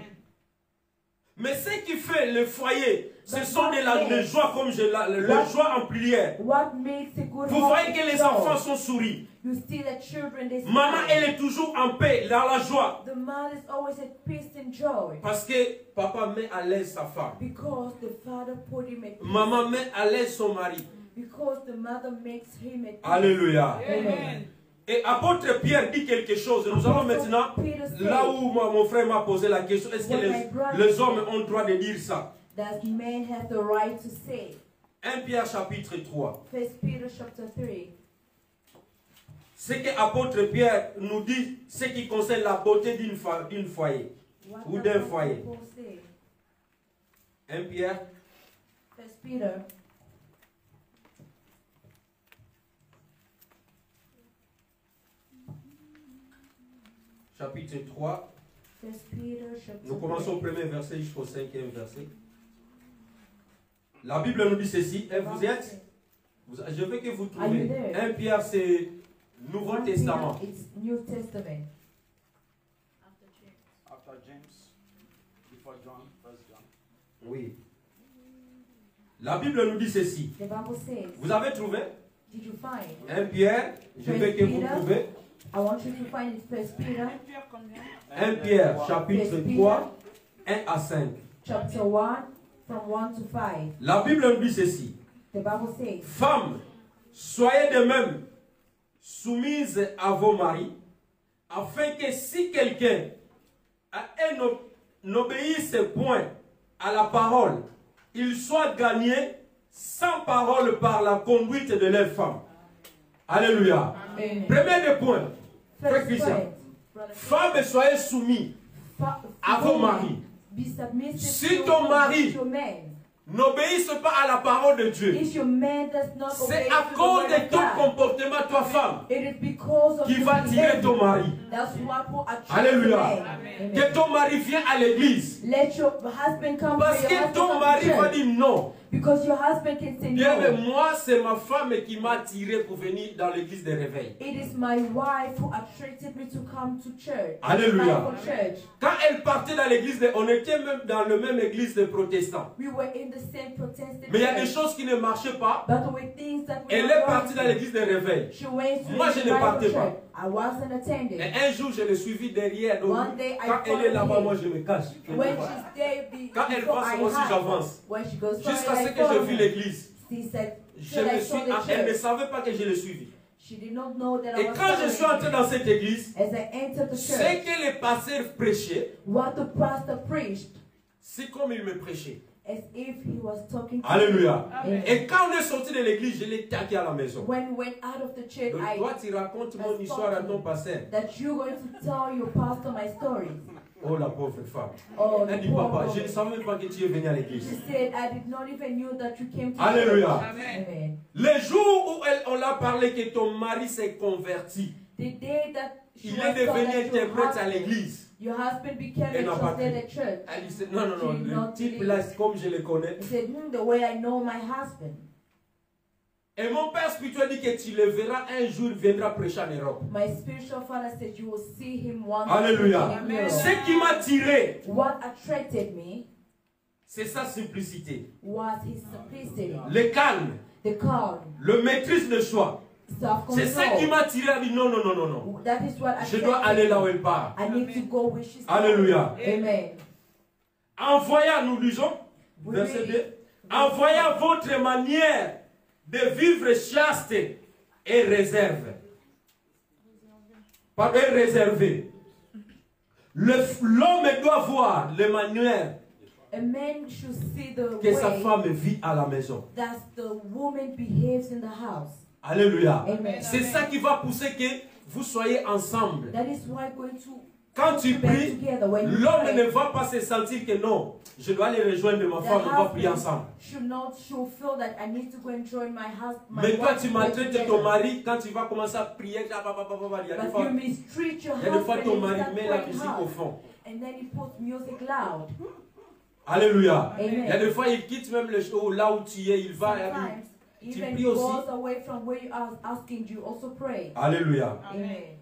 Mais ce qui fait le foyer, ce sont des joies comme le joie en prière. What makes a good Vous home voyez que is les joy. enfants sont souris. You see that children, they Maman, smile. elle est toujours en paix, dans la joie. The mother is always at peace and joy. Parce que papa met à l'aise sa femme. Because the father put him at peace. Maman met à l'aise son mari. Because the mother makes him at peace. Alléluia. Amen. Et apôtre Pierre dit quelque chose. Nous allons maintenant, là où mon frère m'a posé la question, est-ce que les hommes ont le droit de dire ça? Does men have the right to say? 1 Pierre chapitre 3. 1 Peter chapter 3. ce que l'apôtre Pierre nous dit, ce qui concerne la beauté d'une foyer What ou does d'un the foyer. Bible say? 1 Pierre, 1 Peter chapitre 3. 1 Peter chapter Nous commençons au 3. premier verset jusqu'au 5e verset. La Bible nous dit ceci. Et vous êtes? Je veux que vous Are you trouviez. there? 1 Pierre, c'est Nouveau 1 Testament. Peter, it's New Testament. After James, before John, first John. Oui. La Bible nous dit ceci. The Bible says, Vous avez trouvé? did you find? 1 Pierre, je veux que vous trouviez. I want you to find it 1 Peter 1 Pierre combien? 1 Pierre, chapitre 1 Peter. 3, 1 à 5. chapter 1 from 1 to 5. La Bible nous dit ceci. The Bible says, Femmes, soyez de même soumises à vos maris, afin que si quelqu'un n'obéisse point à la parole, il soit gagné sans parole par la conduite de leur femme. Alléluia. Amen. Premier des points, frère First Christian. point, Femmes, soyez soumis à vos maris. be submissive Si to ton mari your man. n'obéisse pas à la parole de Dieu, If your man does not obey c'est à to the cause word de of ton God, comportement, toi femme, it is because of qui your va tirer behavior. ton mari. That's what will attract Alléluia. the man. Amen. Que ton mari vienne à l'église. Let your husband come Parce to your que husband ton come mari to va church. dire non. Because your husband can say Bien, mais no. moi, c'est ma femme qui m'a tiré pour venir dans l'église de réveil. It is my wife who attracted me to come to church. Alléluia. Bible church. Quand elle partait dans l'église, on était même dans la même église de protestants. We were in the same Protestant Mais il y a des church. choses qui ne marchaient pas. But there were things that were Elle not est partie dans working. l'église de réveil. She went to Moi, the je ne Bible partais church. pas. I wasn't attending. Et un jour, je l'ai suivi derrière. Donc, One day, I quand elle est là-bas, followed moi, him. je me cache. When she's there, Quand elle before passe, I moi aussi, hide. j'avance. When she goes Jusqu'à forward, ce I que je follow vis her. l'église. She said, Je "Should me I suis, saw the elle ne church?" savait pas que je l'ai suivi. She did not know that I Et was quand je following suis entré her. dans cette église, As I entered the ce church, que les pasteurs prêchaient, what the pastor preached, c'est comme il me prêchait. as if he was talking to Alléluia. me. Amen. Et quand on est sorti de l'église, je l'ai taqué à la maison. When we went out of the church, Donc toi, tu racontes mon histoire à ton pasteur. that you're going to tell your pastor my story. Oh, la pauvre femme. Oh, Elle dit, poor papa, woman. je ne savais même pas que tu es venu à She l'église. said, I did not even know that you came to Alléluia. church. Amen. Le jour où on l'a parlé que ton mari s'est converti, The day that she il was est told devenu that interprète à l'église. your husband became Elle n'a a pas trusted cru. at church. Elle dit, non, non, non, She did le not type believe. là, comme je le connais. He said, the way I know my husband. Et mon père spirituel dit que tu le verras un jour, il viendra prêcher en Europe. My spiritual father said you will see him one day Alléluia. in Europe. Ce qui m'a tiré, What attracted me c'est sa simplicité. was his simplicity, Le calme, the calm, le maîtrise de soi. C'est ça qui self-control. m'a tiré. Elle dit non, non, non, non, non. That is what Je dois aller attracted là où me. elle part. I need to go where she's Alléluia. going. Amen. Envoyant, nous lisons, verset 2, envoyant votre manière de vivre chaste et réserve. Pas et réservé. L'homme doit voir les manières A man should see the que sa way femme vit à la maison. that the woman behaves in the house. Alléluia. Amen. C'est ça qui va pousser que vous soyez ensemble. That is why going to Quand tu be pries, together. When you l'homme pray, ne va pas se sentir que non, je dois aller rejoindre ma the femme, on va prier husband ensemble. should feel that I need to go and join my husband. Mais toi, tu maltraites ton mari, quand tu vas commencer à prier, il y a des But fois, you mistreat your il y a des fois husband ton and mari start met la praying musique hard. au fond. And then he puts music loud. Alléluia. Amen. Il y a des fois, il quitte même le show là où tu es, il va. Sometimes, Tu even pries he aussi. goes away from where you are asking, you also pray. Alléluia. Amen.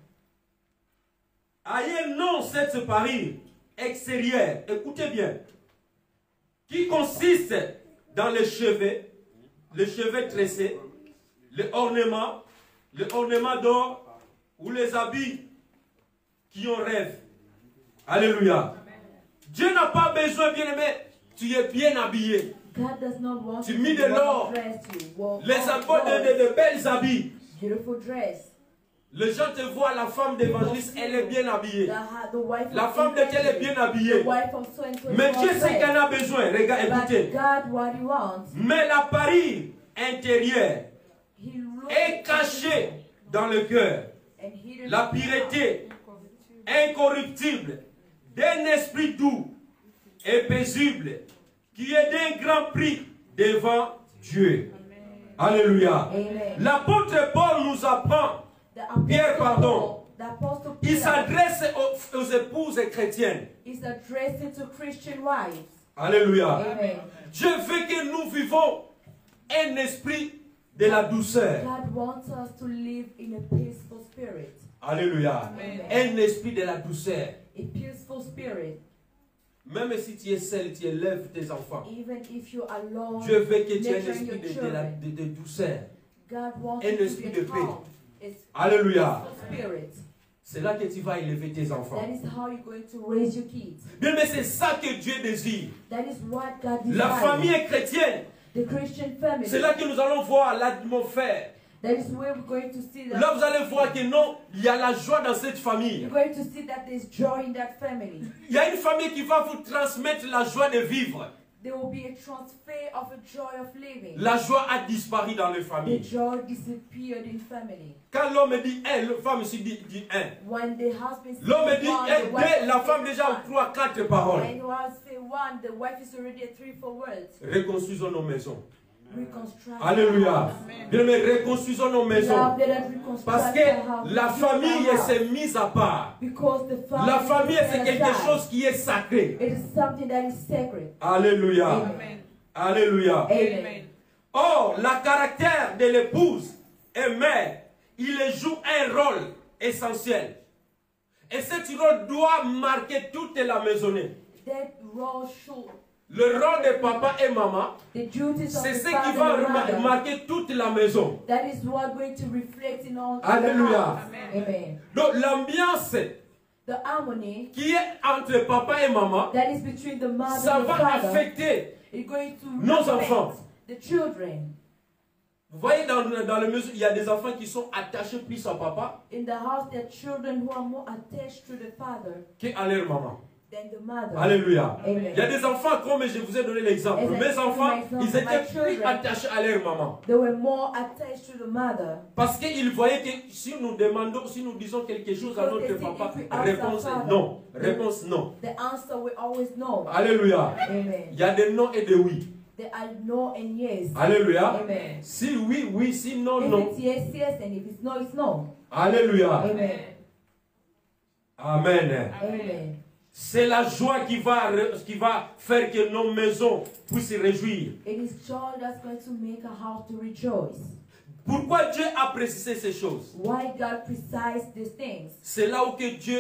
Ayez non cette parure extérieure, écoutez bien, qui consiste dans les cheveux tressés, les ornements d'or ou les habits qui ont rêve. Alléluia. Dieu n'a pas besoin, bien-aimé, tu es bien habillé. God does not want Tu you mets to de l'or, dress you. Well, les habits de belles habits. beautiful dress. Les gens te voient, la femme d'évangéliste, elle est bien habillée. The wife La of femme de Dieu est bien habillée. The wife of so and so is Mais well Dieu sait dressed. qu'elle a besoin. Regarde, But écoutez. God, what he wants, Mais la parure intérieure he looks est cachée dans le cœur. and hidden la from pureté incorruptible d'un esprit doux et paisible qui est d'un grand prix devant Dieu. Alléluia. Amen. L'apôtre Paul nous apprend, The Apostle Pierre, pardon. Paul, the Apostle il Peter s'adresse aux épouses chrétiennes. is addressing to Christian wives. Alléluia. Amen. Dieu veut que nous vivons un esprit de la douceur. God wants us to live in a peaceful spirit. Alléluia. Amen. Un esprit de la douceur. A peaceful spirit. Même si tu es seul, tu élèves tes enfants. Even if you're alone, Dieu veut que tu aies un nurturing esprit your de children, douceur. God wants un you to esprit be de a paix. calm, a Alléluia. peaceful spirit. C'est là que tu vas élever tes enfants. That is how you're going to raise your kids. Bien, mais c'est ça que Dieu désire. That is what God La desires. famille chrétienne. The Christian family. C'est là que nous allons voir l'atmosphère. That is where we're going to see that. Là, vous allez voir que non, il y a la joie dans cette famille. You're going to see that there's joy in that family. Il y a une famille qui va vous transmettre la joie de vivre. There will be a transfer of a joy of living. La joie a disparu dans les The familles. joy disappeared in family. Quand l'homme dit un, la femme aussi dit un. When the husband says L'homme dit one, un, the wife deux, la says femme déjà one. a 3, 4 paroles. When the husband says one, the wife is already at 3, 4 words. Reconstruisons nos maisons. Reconstruct. Alléluia. Bien, mais reconstruisons nos maisons. Love, let us reconstruct Parce que our house. la famille s'est mise à part. Because the family La famille, is c'est set quelque aside. chose qui est sacré. It is something that is sacred. Alléluia. Amen. Alléluia. Amen. Or, le caractère de l'épouse et mère, il joue un rôle essentiel. Et ce rôle doit marquer toute la maisonnée. That role should. Le rôle de papa et maman, The duties of c'est the ce qui father va and mother. marquer toute la maison. That is what going to reflect in all Alléluia. the house. Amen. Donc, l'ambiance The harmony qui est entre papa et maman, that is between the mother ça and the va father affecter. is going to nos affect enfants. the children. Vous voyez, dans le mesure, il y a des enfants qui sont attachés plus à papa In the house, there are children who are more attached to the father qu'à leur maman. than the mother. Alléluia. Amen. Il y a des enfants, comme je vous ai donné l'exemple. As I Mes gave you enfants, my example, ils étaient my plus children, attachés à leur maman. They were more attached to the mother. Parce qu'ils voyaient que si nous demandons, si nous disons quelque chose à Because notre they think papa, if we ask réponse our est father, non. Réponse non. The answer we always know. Alléluia. Amen. Il y a des non et des oui. There are no and yes. Alléluia. Amen. Si oui, oui. Si non, If non. it's yes, yes, and if it's no, it's no. Alléluia. Amen. Amen. Amen. C'est la joie qui va faire que nos maisons puissent se réjouir. It is joy that's going to make a house to rejoice. Pourquoi Dieu a précisé ces choses? Why God precise these things? C'est là où que Dieu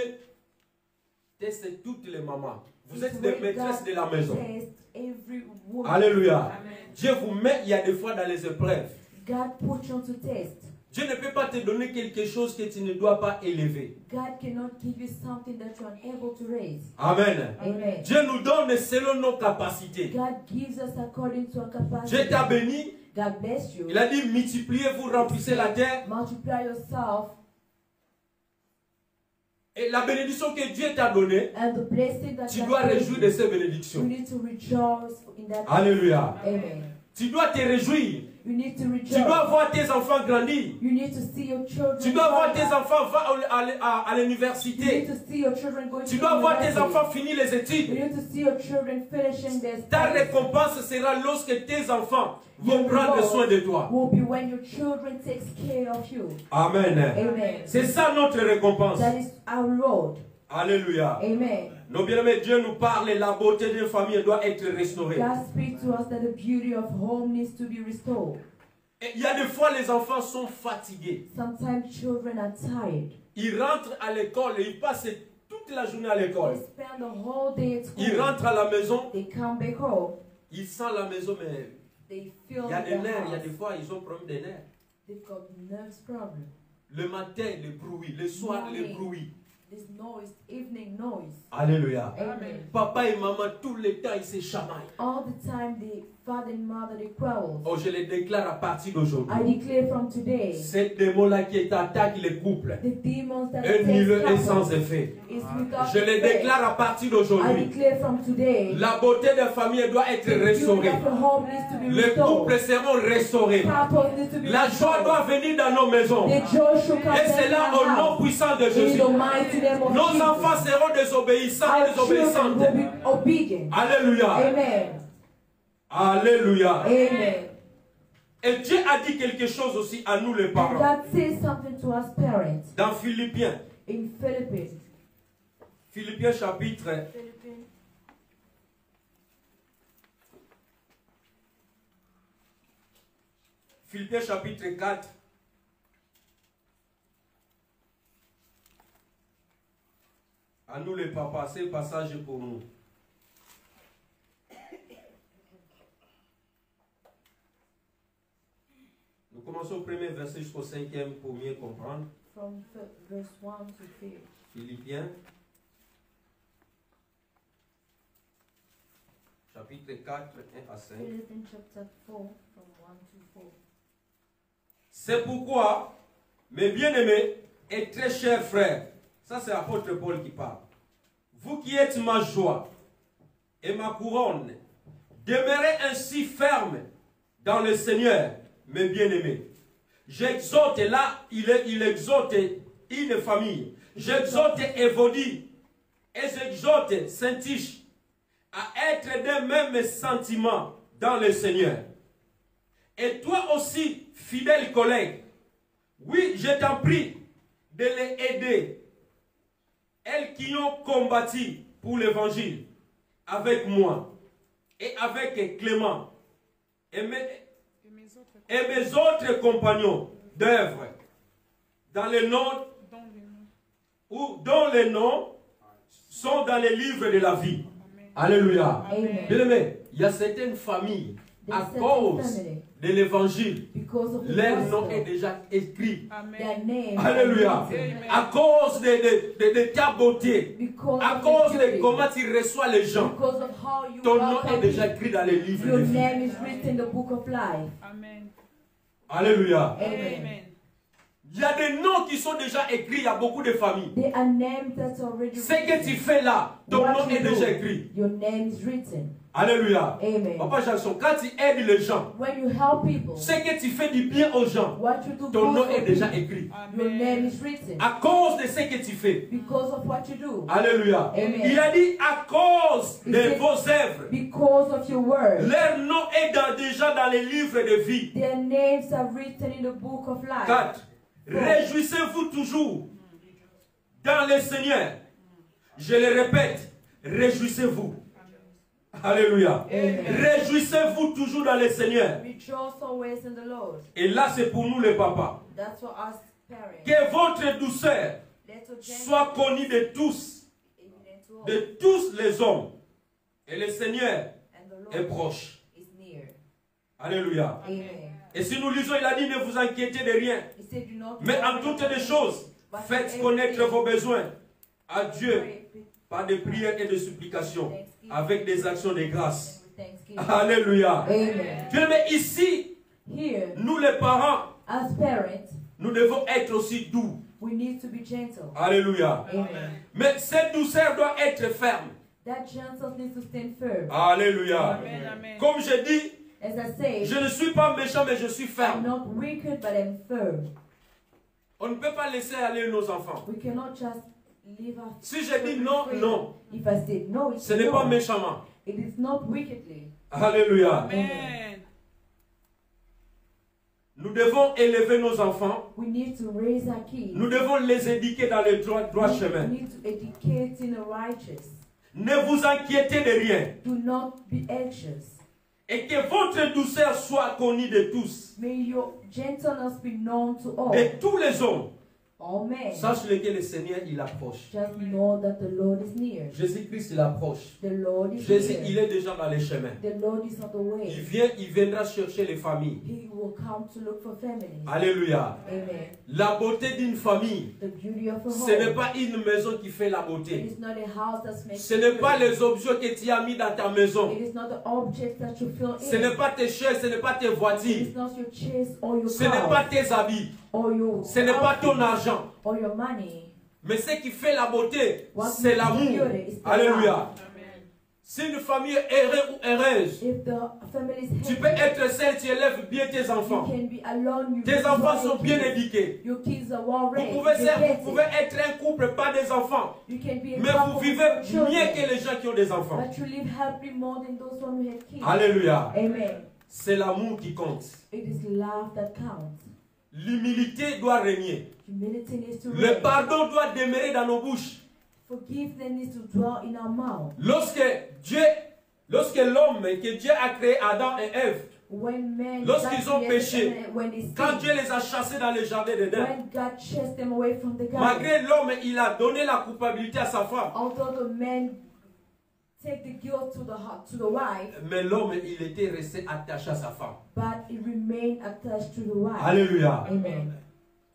teste toutes les mamans. Vous êtes des It's where maîtresses God de la maison. tests every woman. Alléluia. Dieu vous met, il y a des fois dans les épreuves. God put you to test. Dieu ne peut pas te donner quelque chose que tu ne dois pas élever. God cannot give you something that you are unable to raise. Amen. Amen. Dieu nous donne selon nos capacités. God gives us according to our capacity. Dieu t'a béni. God bless you. Il a dit multipliez-vous, remplissez la terre. Multiply yourself. Et la bénédiction que Dieu t'a donnée, And the blessing that tu God dois gave réjouir you, de ces you bénédictions. need to rejoice in that. Alléluia. Amen. Tu dois te réjouir. You need to rejoice. Tu dois voir tes enfants grandir. You need to see your children. Tu dois voir grow tes up. enfants à You need l'université. to see your children going Tu to dois voir tes university. enfants finir les You études. need to see your children finishing their Ta studies. récompense sera lorsque tes enfants vont Your prendre reward soin de toi. will be when your children takes care of you. Amen. Amen. C'est ça notre récompense. That is our road. Alléluia. Amen. Nos bien-aimés, Dieu nous parle, la beauté d'une famille doit être restaurée. God speaks to us that the beauty of home needs to be restored. Et il y a des fois, les enfants sont fatigués. Sometimes children are tired. Ils rentrent à l'école et ils passent toute la journée à They l'école. spend the whole day at Ils school. rentrent à la maison, They come back home. ils sentent la maison, mais They feel il y a des their nerfs, il y a house. des fois, ils ont problème des nerfs. They've got nerves problem. Le matin, le bruit. Le soir, le Morning. bruit. This noise, evening noise. Alléluia. Amen. Papa et maman, tout le temps, ils se chamaillent. All the time the father and mother they quarrel. Oh, je les déclare à partir I d'aujourd'hui. declare from today, Ces démons-là qui attaquent les couples, the demons that eux attack nul et sans couples effet. is without Je les effect. déclare à partir I d'aujourd'hui. declare from today, La beauté des familles doit être the beauty restaurée. of the home needs to be Les restored. couples seront restaurés. Couples need to be La joie doit restored. venir dans nos maisons. The joy should come Et back c'est in là our au nom house. puissant de In Jésus. the mighty name of Nos Jesus. enfants seront désobéissants et Our children désobéissantes. will be obedient. Alléluia. Amen. Alléluia. Amen. Et Dieu a dit quelque chose aussi à nous les And parents. God says something to us parents Dans Philippiens. in Philippines. Philippiens chapitre. Philippiens chapitre 4. À nous les papas, c'est le passage pour nous. Nous commençons au premier verset jusqu'au cinquième pour mieux comprendre. From verse 1 to 5. Philippiens, chapitre 4, 1 à 5. Philippians chapter 4 from 1 to 4. C'est pourquoi, mes bien-aimés et très chers frères, ça c'est l'apôtre Paul qui parle, vous qui êtes ma joie et ma couronne, demeurez ainsi fermes dans le Seigneur, mes bien-aimés. J'exhorte, là, il exhorte une famille. J'exhorte Évodie et j'exhorte Saint-Tiche à être des mêmes sentiments dans le Seigneur. Et toi aussi, fidèle collègue, oui, je t'en prie de les aider. Elles qui ont combattu pour l'évangile avec moi et avec Clément et mes autres compagnons d'œuvre dans les noms ou dont les noms sont dans les livres de la vie. Alléluia. Amen. Bien-aimés, il y a certaines familles, à There's cause certain family, de l'évangile, because of the leur nom est gospel, déjà écrit. their name, Alléluia. À cause de ta beauté, because à of cause your de beauty, comment tu reçois les gens, because of how you ton nom est welcome déjà people, écrit dans les livres your de vie. name is written in the book of life. Amen. Alléluia. Amen. Il y a des noms qui sont déjà écrits, il y a beaucoup de familles. They are names that's already Ce que tu written. fais là, ton What nom you est déjà do, écrit. your name is written. Alléluia. Amen. Papa Jackson, quand tu aides les gens, When you help people, ce que tu fais du bien aux gens, what you do ton good nom for est déjà people, écrit. your name is written. À cause de ce que tu fais. Because of what you do. Alléluia. Amen. Il a dit à cause Il de dit- vos œuvres. Because of your word. Leur nom est déjà dans les livres de vie. Their names are written in the book of life. 4. Réjouissez-vous toujours dans le Seigneur. Je le répète, réjouissez-vous. Alléluia. Amen. Réjouissez-vous toujours dans le Seigneur. Rejoice always in the Lord. Et là, c'est pour nous les papas. That's for us parents. Que votre douceur Let your soit connue de tous, evident to all. de tous les hommes. Et le Seigneur And the est Lord proche. is near. Alléluia. Amen. Et si nous lisons, il a dit, ne vous inquiétez de rien. He said, do not Mais en worry toutes about les it, choses, but faites in connaître everything, vos besoins à Dieu pray with par des prières et des supplications, avec des actions de grâce. thanksgiving. Alléluia. Amen. Bien, mais ici, Here, nous les parents, as parents, nous devons être aussi doux. we need to be gentle. Alléluia. Amen. Mais cette douceur doit être ferme. That gentleness needs to stand firm. Alléluia. Amen. Amen. Comme je dis, As I say, je ne suis pas méchant, mais je suis I'm ferme. not wicked, but I'm firm. On ne peut pas laisser aller nos enfants. We cannot just leave our Si je dis non, non, If I say no, it's ce n'est no. pas méchamment. It is not wickedly. Alléluia. Amen. Nous devons élever nos enfants. We need to raise our kids. Nous devons les éduquer dans le droit We chemin. need to educate in the righteous. Ne vous inquiétez de rien. Do not be anxious. Et que votre douceur soit connue de tous. May your gentleness be known to all. De tous les hommes. all men. Sache-le que le Seigneur, il approche. Just know that the Lord is near. Jésus-Christ, il approche. The Lord is Jésus, near. il est déjà dans les chemins. The Lord is on the way. Il viendra chercher les familles. He will come to look for families. Alléluia. Amen. La beauté d'une famille, The beauty of a ce n'est home. pas une maison qui fait la It beauté. is not a house that's making Ce n'est pas les objets que tu as mis dans ta maison. It is not the objects that you fill Ce in. n'est pas tes chaises, ce n'est pas tes It voitures. is not your chest or your Ce n'est pas car tes habits. or your Ce n'est pas ton outfit argent. or your money. Mais ce qui fait la beauté, What c'est makes l'amour. beauty is the Alléluia. love. Si une famille est heureuse ou heureuse, If the family is tu happy, peux être seul, tu élèves bien tes you enfants. can be alone. You Tes raise enfants your sont bien kids. éduqués. Your kids are well Vous raised. pouvez, They vous pouvez get it. être un couple, pas des enfants. You can be a Mais vous couple vivez with children, mieux que les gens qui ont des enfants. but you live happily more than those one who have kids. Alléluia. Amen. C'est l'amour qui compte. It is love that counts. L'humilité doit régner. Humility needs to Le reign. pardon doit demeurer dans nos bouches. Forgiveness needs to dwell in our mouth. Lorsque l'homme, que Dieu a créé Adam et Ève, When men lorsqu'ils God ont created péché, them, when they quand sinned, Dieu les a chassés dans le jardin d'Éden, when God chased them away from the garden, malgré l'homme, il a donné la culpabilité à sa femme. although the men take the guilt to the wife, Mais l'homme, il était resté attaché à sa femme. but it remained attached to the wife. Alléluia. Amen.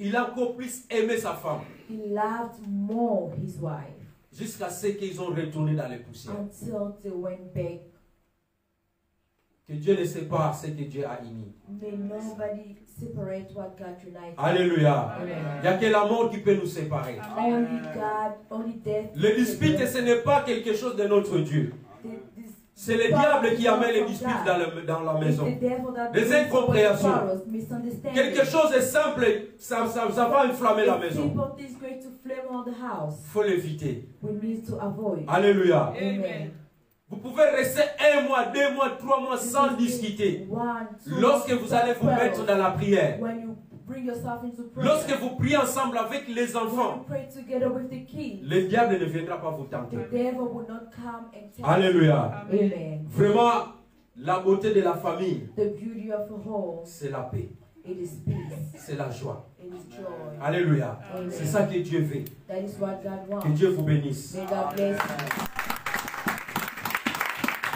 Il a encore plus aimé sa femme. He loved more his wife Jusqu'à ce qu'ils ont retourné dans les poussières. until they went back. Que Dieu ne sépare ce que Dieu a uni. May nobody separate what God united. Alléluia. Amen. Il n'y a que la mort qui peut nous séparer. Only God, only death. Le dispute, ce n'est pas quelque chose de notre Dieu. C'est le diable qui amène les disputes dans la maison. Des incompréhensions. Quelque chose de simple, ça va enflammer la maison. Il faut l'éviter. Alléluia. Amen. Vous pouvez rester 1 mois, 2 mois, 3 mois sans discuter. Lorsque vous allez vous mettre dans la prière, lorsque vous priez ensemble avec les enfants, le diable ne viendra pas vous tenter. Alléluia. Amen. Vraiment, la beauté de la famille, The beauty of a home, c'est la paix, it is peace, c'est la joie. it is joy. Alléluia. Amen. C'est ça que Dieu veut. That is what God Que wants. Dieu vous bénisse. May God bless you.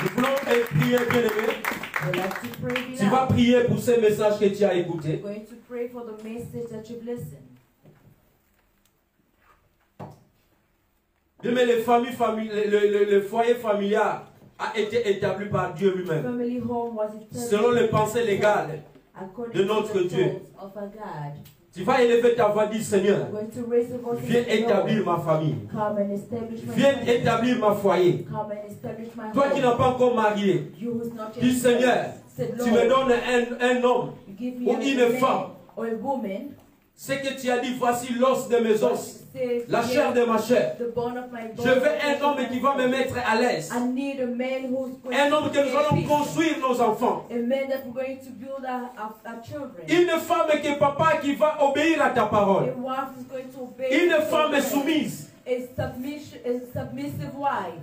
Nous voulons prier, bien-aimé. I'd like to pray it Tu vas out. prier pour ces messages que tu as écoutés. We're going to pray for the message that you've listened. Bien, mais le foyer familial a été établi par Dieu lui-même. Family home was established Selon les pensées légales according de notre to the Dieu. thoughts of our God. Tu vas élever ta voix, dis Seigneur, We're going to raise the voice viens and say, établir Lord, ma famille. come and establish my Viens family. établir ma foyer. Come and establish my Toi qui n'as home. pas encore marié, You who's not yet dis Seigneur, married, said, tu me Lord, donnes un homme you give me ou a une man femme. or a woman. Ce que tu as dit, voici l'os de mes os, Says, la "Yes, chair de ma chair. the bone of my bone." Je veux un homme qui va me mettre à l'aise. I need a man who's going Un homme to que nous allons be construire nos enfants. a man that we're going to build our children. Une femme que papa qui va obéir à ta parole. A wife is going to obey. Une her femme husband. soumise. A submissive wife.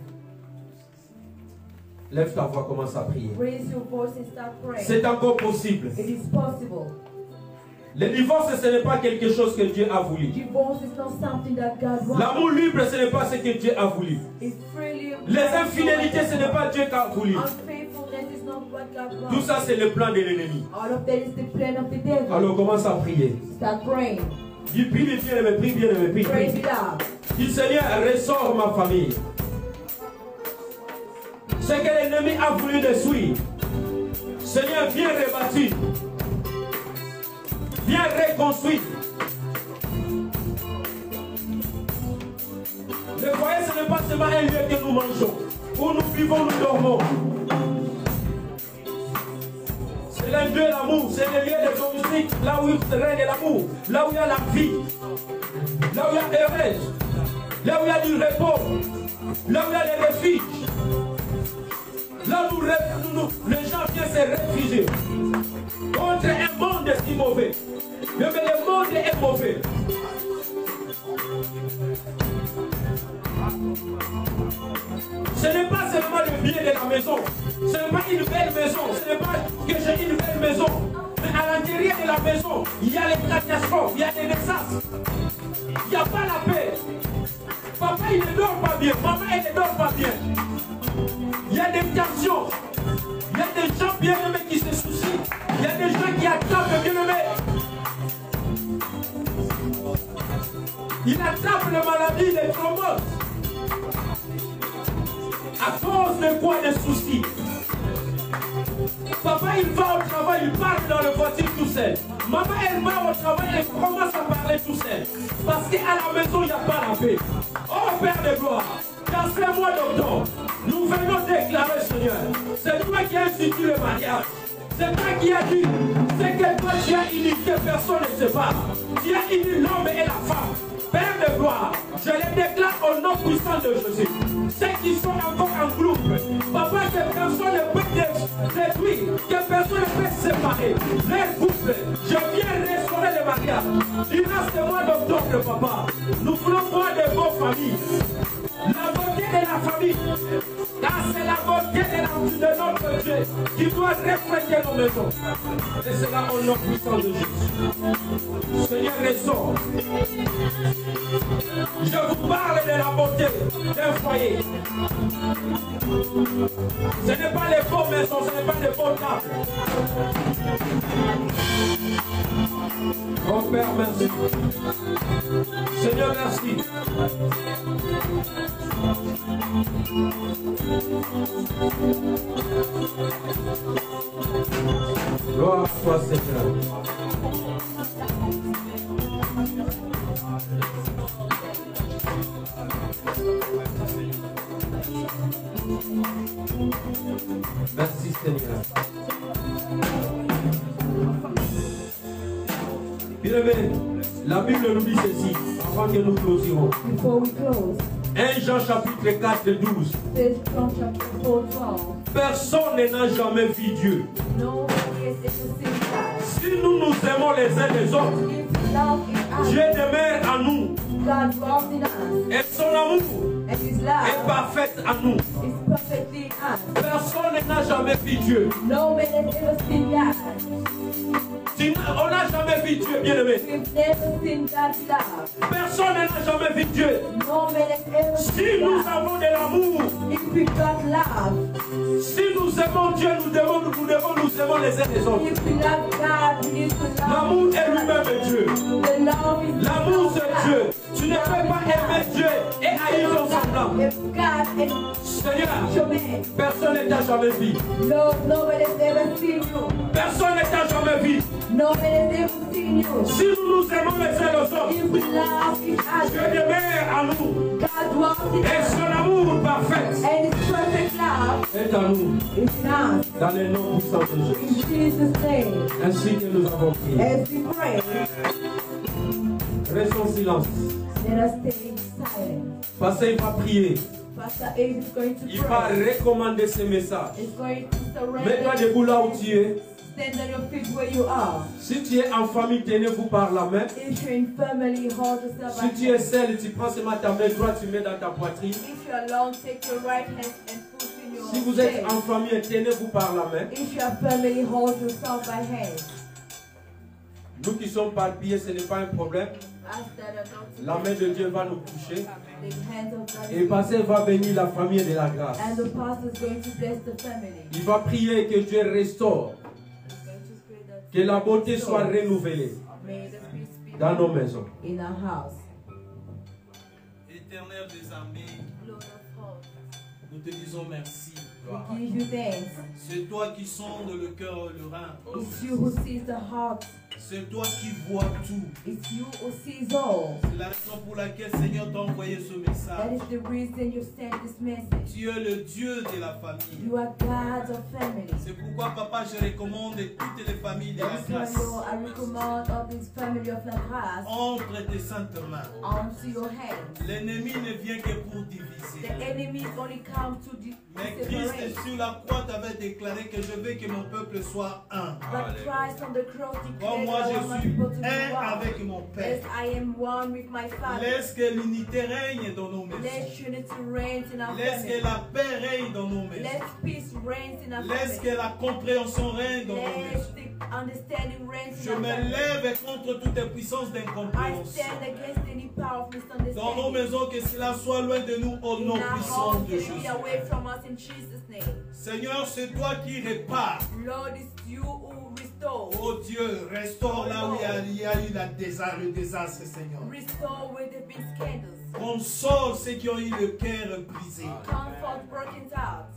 Lève ta voix, commence à prier. Raise your voice and start praying. C'est encore possible. It is possible. Le divorce, ce n'est pas quelque chose que Dieu a voulu. Divorce is not something that God wants. L'amour libre, ce n'est pas ce que Dieu a voulu. It's freely. Les infidélités, ce n'est pas Dieu qui a voulu. Unfaithfulness is not what God wants. Tout ça, c'est le plan de l'ennemi. All of that is the plan of the devil. Alors commence à prier. Start praying. Dis, prie bien, aimé, prie bien, aimé, prie, Praise prie. it out. Dis, Seigneur, ressors ma famille. Ce que l'ennemi a voulu détruire, Seigneur, viens rebâtir. Viens reconstruire. Le foyer, ce n'est pas seulement un lieu que nous mangeons, où nous vivons, nous dormons. C'est le lieu de l'amour, c'est le lieu de domestique, là où il règne l'amour, là où il y a la vie, là où il y a heureuse, là où il y a du repos, là où il y a les refuges. Là où les gens viennent se réfugier contre un monde si mauvais. Mais le monde est mauvais. Ce n'est pas seulement le bien de la maison. Ce n'est pas une belle maison. Ce n'est pas que j'ai une belle maison. Mais à l'intérieur de la la maison, il y a les catastrophes, il y a des naissances. Il n'y a pas la paix. Papa, il ne dort pas bien. Maman, elle ne dort pas bien. Il y a des tensions. Il y a des gens bien-aimés qui se soucient. Il y a des gens qui attrapent le bien-aimé. Il attrape les maladies, les thromboses. À cause de quoi? Des soucis. Papa, il va au travail, il parle dans le voiture tout seul. Maman, elle va au travail, elle commence à parler tout seul. Parce qu'à la maison, il n'y a pas la paix. Oh Père de gloire, dans ce mois d'octobre, nous venons déclarer, Seigneur, c'est toi qui as institué le mariage. C'est toi qui as dit, c'est que toi tu as unité, personne ne se bat. Tu as uni l'homme et la femme. Père de gloire, je les déclare au nom puissant de Jésus. Ceux qui sont encore en groupe, papa, que personne ne peut détruire, que personne ne peut séparer. Les couples, je viens restaurer le mariage. Durant ce mois d'octobre, papa, nous voulons voir des bonnes familles. La beauté de la famille, car c'est la beauté de notre Dieu qui doit refléter nos maisons. Et c'est là au nom puissant de Jésus. Seigneur, ressort. Je vous parle de la beauté d'un foyer. Ce n'est pas les beaux maisons, ce n'est pas les beaux tables. Oh Père, merci. Seigneur, merci. Gloire à toi, Seigneur. Merci, Seigneur. Bien-aimé, la Bible nous dit ceci, avant que nous closions. Before we close, 1 Jean chapitre 4, 12. 1 John chapter 4, 12. Personne n'a jamais vu Dieu. No one is in the same Si nous nous aimons les uns les autres, If love is Dieu us, demeure en nous. God dwells in us, Et son amour and His est love parfait en nous. is perfectly in us. Personne n'a jamais vu Dieu. No man has ever seen God. On n'a jamais vu Dieu, bien-aimé. We've never seen God's love. Personne n'a jamais vu Dieu. No man has ever Si seen nous God. avons de l'amour, If we got love, si nous aimons Dieu, nous devons nous aimer les uns les autres. if we love God, we need to love L'amour est God. lui-même Dieu. The love is L'amour c'est Dieu. Tu ne peux pas aimer Dieu et haïr ton semblant. If God and Seigneur, your man, personne ne t'a jamais vu. nobody has ever seen you. Personne ne t'a jamais vu. Nobody has ever seen you. Si nous nous aimons les uns les autres, If we love each Dieu other, demeure en nous. God dwells in Et us, son amour parfait and His perfect love est en nous. is in us. Dans le nom puissant de Jésus. In Jesus' name, Ainsi que nous avons prié. as we pray, Restons en silence. let us stay silent. Pasteur, il va prier. Pastor Ace is going to Il va pray. recommander ce message. It's going to Mets-toi surrender. debout là où tu es. Stand on your feet where you are. Si tu es en famille, tenez-vous par la main. If you're in family, hold yourself Si by tu es hand. seul, tu prends seulement ta main droite, tu mets dans ta poitrine. If you're alone, take your right hand and put in your Si vous êtes chest. en famille, tenez-vous par la main. If you're family, hold yourself by hand. Nous qui sommes parpillés, ce n'est pas un problème. As that are not La main de Dieu va nous toucher. the hands of God Et le pasteur va bénir la famille de la grâce. and the pastor is going to bless the family. Il va prier que Dieu restaure, He's going to pray that que la beauté soit renouvelée may the peace be dans nos maisons. in our house. Éternel des armées, Lord of hosts, nous te disons merci. we give you thanks. C'est toi qui sondes le cœur et le rein. It's you who sees the heart. C'est toi qui vois tout. It's you who sees all. C'est la raison pour laquelle Seigneur t'a envoyé ce That message. is the reason you sent this message. Tu es le Dieu de la famille. You are God of family. C'est pourquoi, Papa, je recommande toutes les familles de la That is why, grâce Lord, I recommend all this family of la grâce entre tes saintes mains. onto your hands. L'ennemi ne vient que pour The diviser. enemy only come to Mais separate. Christ sur la croix t'avait déclaré que je veux que mon peuple soit un. But Christ on the cross Comme declared moi that I je want my suis people to be un one. avec mon Père. Yes, I am one with my Father. Laisse que l'unité règne dans nos Let maisons. unity reign in our Laisse family. que la paix règne dans nos Let maisons. peace reign in our Laisse family. que la compréhension règne dans nos Let maisons. the understanding reigns Je in our me family. lève contre toutes les puissances I d'incompréhension. stand against any power of Dans nos misunderstanding. maisons, que cela soit loin de nous au In nom our puissant homes, de take Jésus. it away from us in Jesus' name. Seigneur, c'est toi qui répares. Lord, it's you who restore. Oh Dieu, restaure là où il y a eu le désastre, Seigneur. Restore where there have been scandals. Console ceux qui ont eu le cœur brisé. Comfort broken hearts.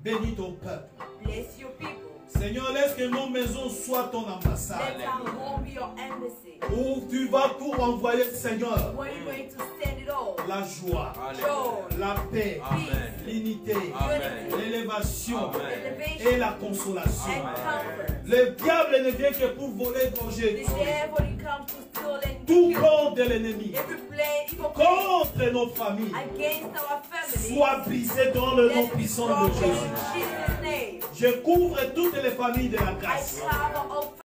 Bénis ton peuple. Bless your people. Seigneur, laisse que nos maisons soient ton ambassade. Let our home be your embassy. Où tu vas tout envoyer, Seigneur. Where you're going to send it all. La joie, Joy, la paix, Amen. l'unité, Amen. l'élévation elevation, et la consolation. and comfort. Le diable ne vient que pour voler, The manger, devil he comes to steal and tout kill. contre l'ennemi, Every plan, evil plan contre nos familles, against our family. soit brisé dans le nom Let it be puissant de broken in Jésus. Jesus' name. Je couvre toutes les familles de la I grâce. cover all